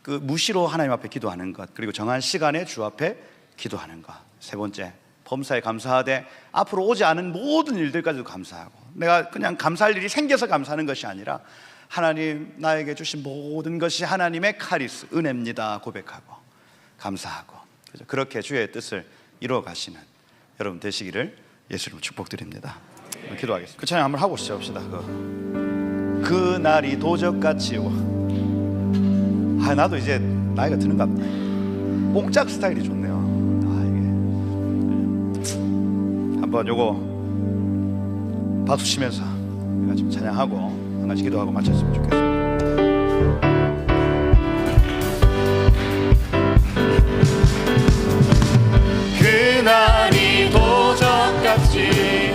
그 무시로 하나님 앞에 기도하는 것, 그리고 정한 시간에 주 앞에 기도하는 것. 세 번째, 범사에 감사하되 앞으로 오지 않은 모든 일들까지도 감사하고, 내가 그냥 감사할 일이 생겨서 감사하는 것이 아니라 하나님 나에게 주신 모든 것이 하나님의 카리스, 은혜입니다 고백하고 감사하고, 그렇게 주의 뜻을 이루어 가시는 여러분 되시기를 예수님으로 축복드립니다. 기도하겠습니다. 그 찬양 한번 하고 시작합시다. 그 날이 도적같이 오. 나도 이제 나이가 드는가 보다. 뽕짝 스타일이 좋네요. 이게 한번 요거 박수 치면서 우리가 지금 찬양하고 한 가지 기도하고 마쳤으면 좋겠습니다. 그날이 도적같이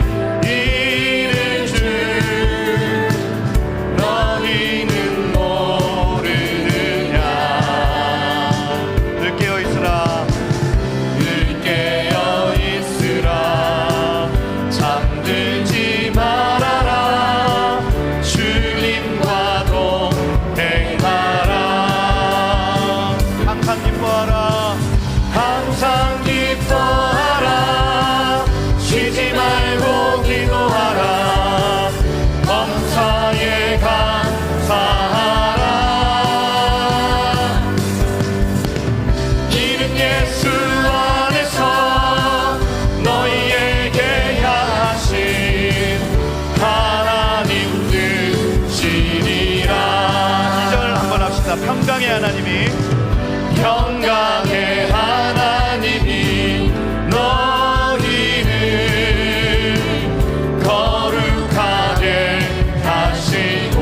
평강의 하나님이 너희를 거룩하게 하시고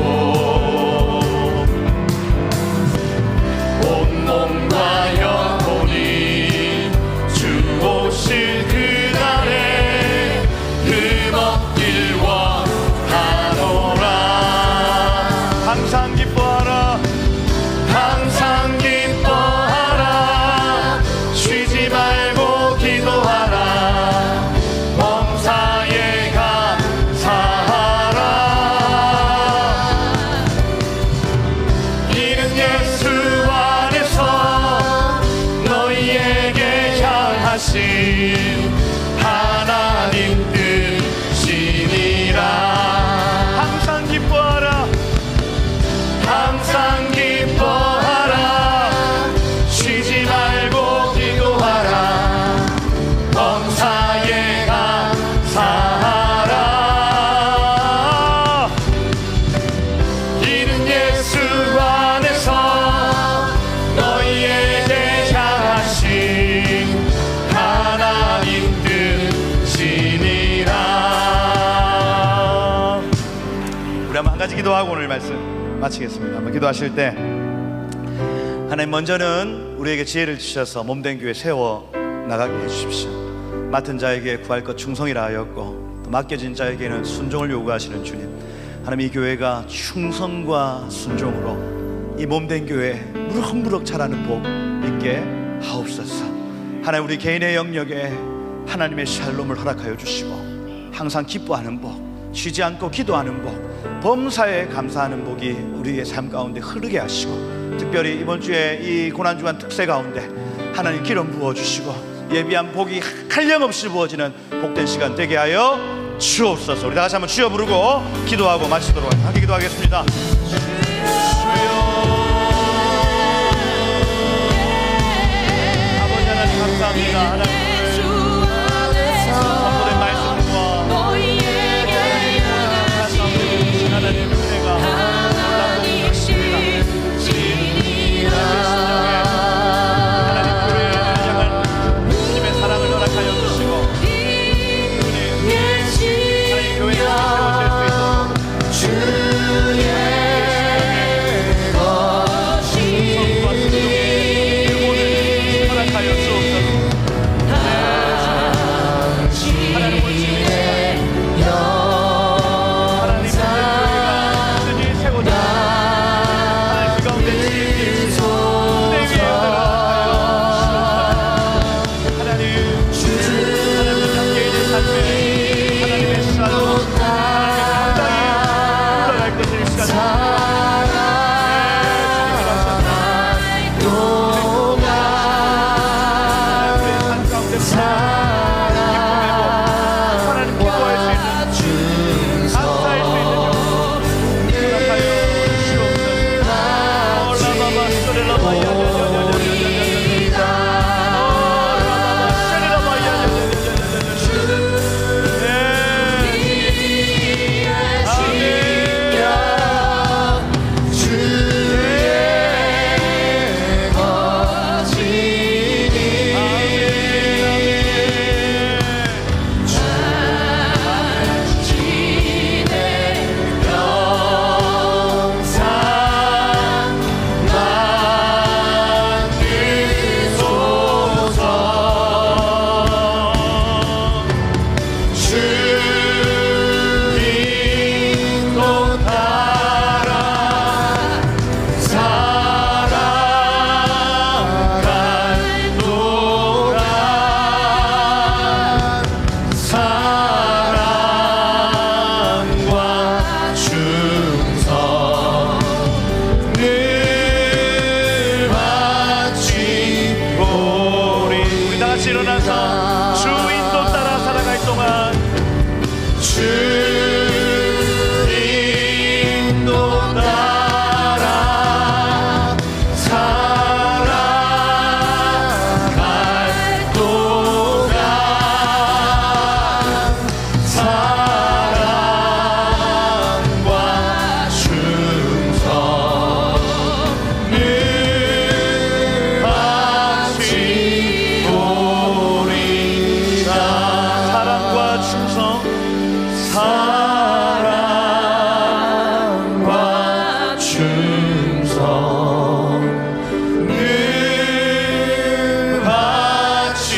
온몸과 영혼이 주 오실 그날에 흠없길 원하노라. 항상 기뻐하라, 항상 기뻐하라, 쉬지 말고 기도하라, 범사에 감사하라. 이는 예수 안에서 너희에게 향하신 하나님 뜻이니라. 항상 기뻐하라, 항상 기뻐하라, 쉬지 말고 기도하라, 범사에 감사하라. 이는 예수 안에서 너희에게 향하신 하나님 뜻이니라. 우리 한번 한 가지 기도하고 오늘 말씀 마치겠습니다. 한번 기도하실 때 하나님, 먼저는 우리에게 지혜를 주셔서 몸된 교회 세워 나가게 해주십시오. 맡은 자에게 구할 것 충성이라 하였고 또 맡겨진 자에게는 순종을 요구하시는 주님, 하나님, 이 교회가 충성과 순종으로 이 몸된 교회 무럭무럭 자라는 복 있게 하옵소서. 하나님, 우리 개인의 영역에 하나님의 샬롬을 허락하여 주시고 항상 기뻐하는 복, 쉬지 않고 기도하는 복, 범사에 감사하는 복이 우리의 삶 가운데 흐르게 하시고, 특별히 이번 주에 이 고난주간 특세 가운데 하나님 기름 부어주시고 예비한 복이 한량없이 부어지는 복된 시간 되게 하여 주옵소서. 우리 다 같이 한번 주여 부르고 기도하고 마치도록 함께 기도하겠습니다. 주여. 아버지 하나님 감사합니다. 하나님 선포된 말씀과 하나님의 은혜가 놀랍고 크십니다. 하나님 교회에 향한 주님의 사랑을 허락하여 주시고 하나님 교회에 세워질 수 있도록 주의 성과 순종의 일본을 허락하여 주옵소서. 하나님 오늘 하나님 교회가 든든히 세워져 하나님 그 가운데 주님이 무대 위에 들어가여 주옵소서. 하나님 하나님 함께 있는 삶에 하나님의 샬롬, 하나님의 감당이 흘러갈 것을 이 시간 일어나서 주 인도 따라 살아갈 동안 주 인도 따라 살아갈 동안 사랑과 충성을 바치고 사랑과 충성, 사랑과 충성을 바치오리다.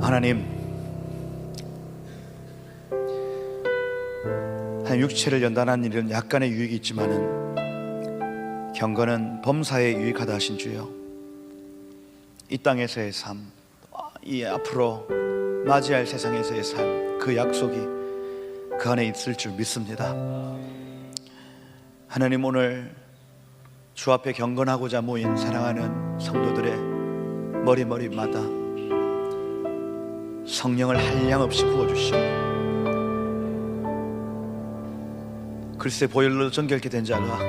하나님, 육체를 연단하는 일은 약간의 유익이 있지만은 경건은 범사에 유익하다 하신 주여, 이 땅에서의 삶, 이 앞으로 맞이할 세상에서의 삶, 그 약속이 그 안에 있을 줄 믿습니다. 하나님, 오늘 주 앞에 경건하고자 모인 사랑하는 성도들의 머리마다 성령을 한량없이 부어주시고, 글쎄 보혈로 정결케 된 자가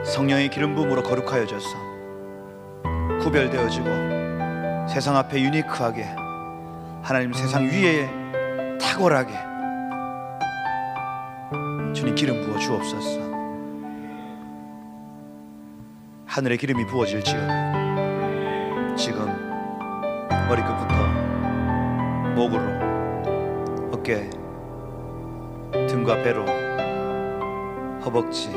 성령의 기름 부음으로 거룩하여져서 구별되어지고 세상 앞에 유니크하게, 하나님 세상 위에 탁월하게 주님 기름 부어 주옵소서. 하늘의 기름이 부어질지어다 지금 머리끝부터 목으로, 어깨, 등과 배로, 허벅지,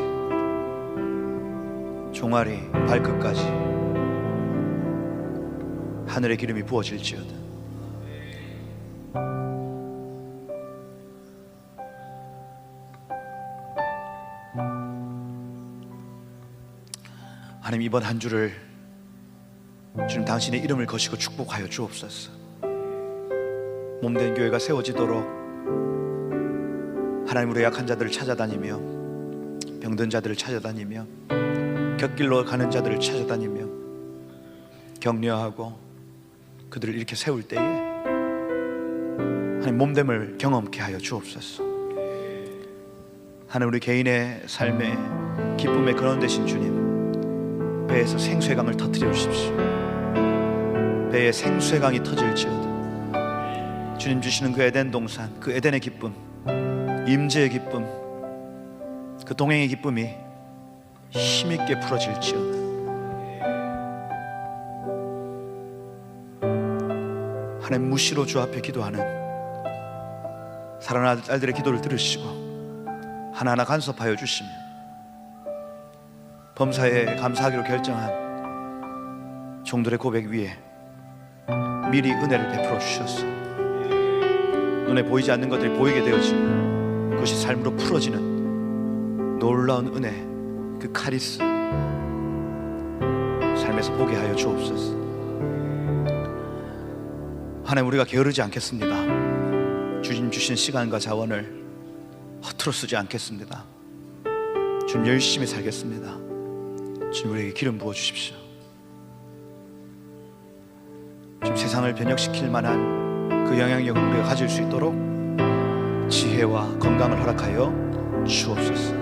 종아리 발끝까지 하늘의 기름이 부어질지어다. 하나님, 이번 한 주를 주님 당신의 이름을 거시고 축복하여 주옵소서. 몸된 교회가 세워지도록 하나님, 우리 약한 자들을 찾아다니며 병든 자들을 찾아다니며 곁길로 가는 자들을 찾아다니며 격려하고 그들을 이렇게 세울 때에 하나님, 몸됨을 경험케 하여 주옵소서. 하나님, 우리 개인의 삶의 기쁨의 근원 되신 주님, 배에서 생수의 강을 터뜨려 주십시오. 배에 생수의 강이 터질지어다. 주님 주시는 그 에덴 동산, 그 에덴의 기쁨, 임재의 기쁨, 그 동행의 기쁨이 힘있게 풀어질지어다. 하나님, 무시로 주 앞에 기도하는 사랑하는 딸들의 기도를 들으시고 하나하나 간섭하여 주시며 범사에 감사하기로 결정한 종들의 고백 위에 미리 은혜를 베풀어 주셔서 눈에 보이지 않는 것들이 보이게 되어지고 그것이 삶으로 풀어지는 놀라운 은혜, 그 카리스 삶에서 보게 하여 주옵소서. 하나님, 우리가 게으르지 않겠습니다. 주님 주신 시간과 자원을 허투루 쓰지 않겠습니다. 주님, 열심히 살겠습니다. 주님, 우리에게 기름 부어 주십시오. 주님, 세상을 변혁시킬 만한 그 영향력을 우리가 가질 수 있도록 지혜와 건강을 허락하여 주옵소서.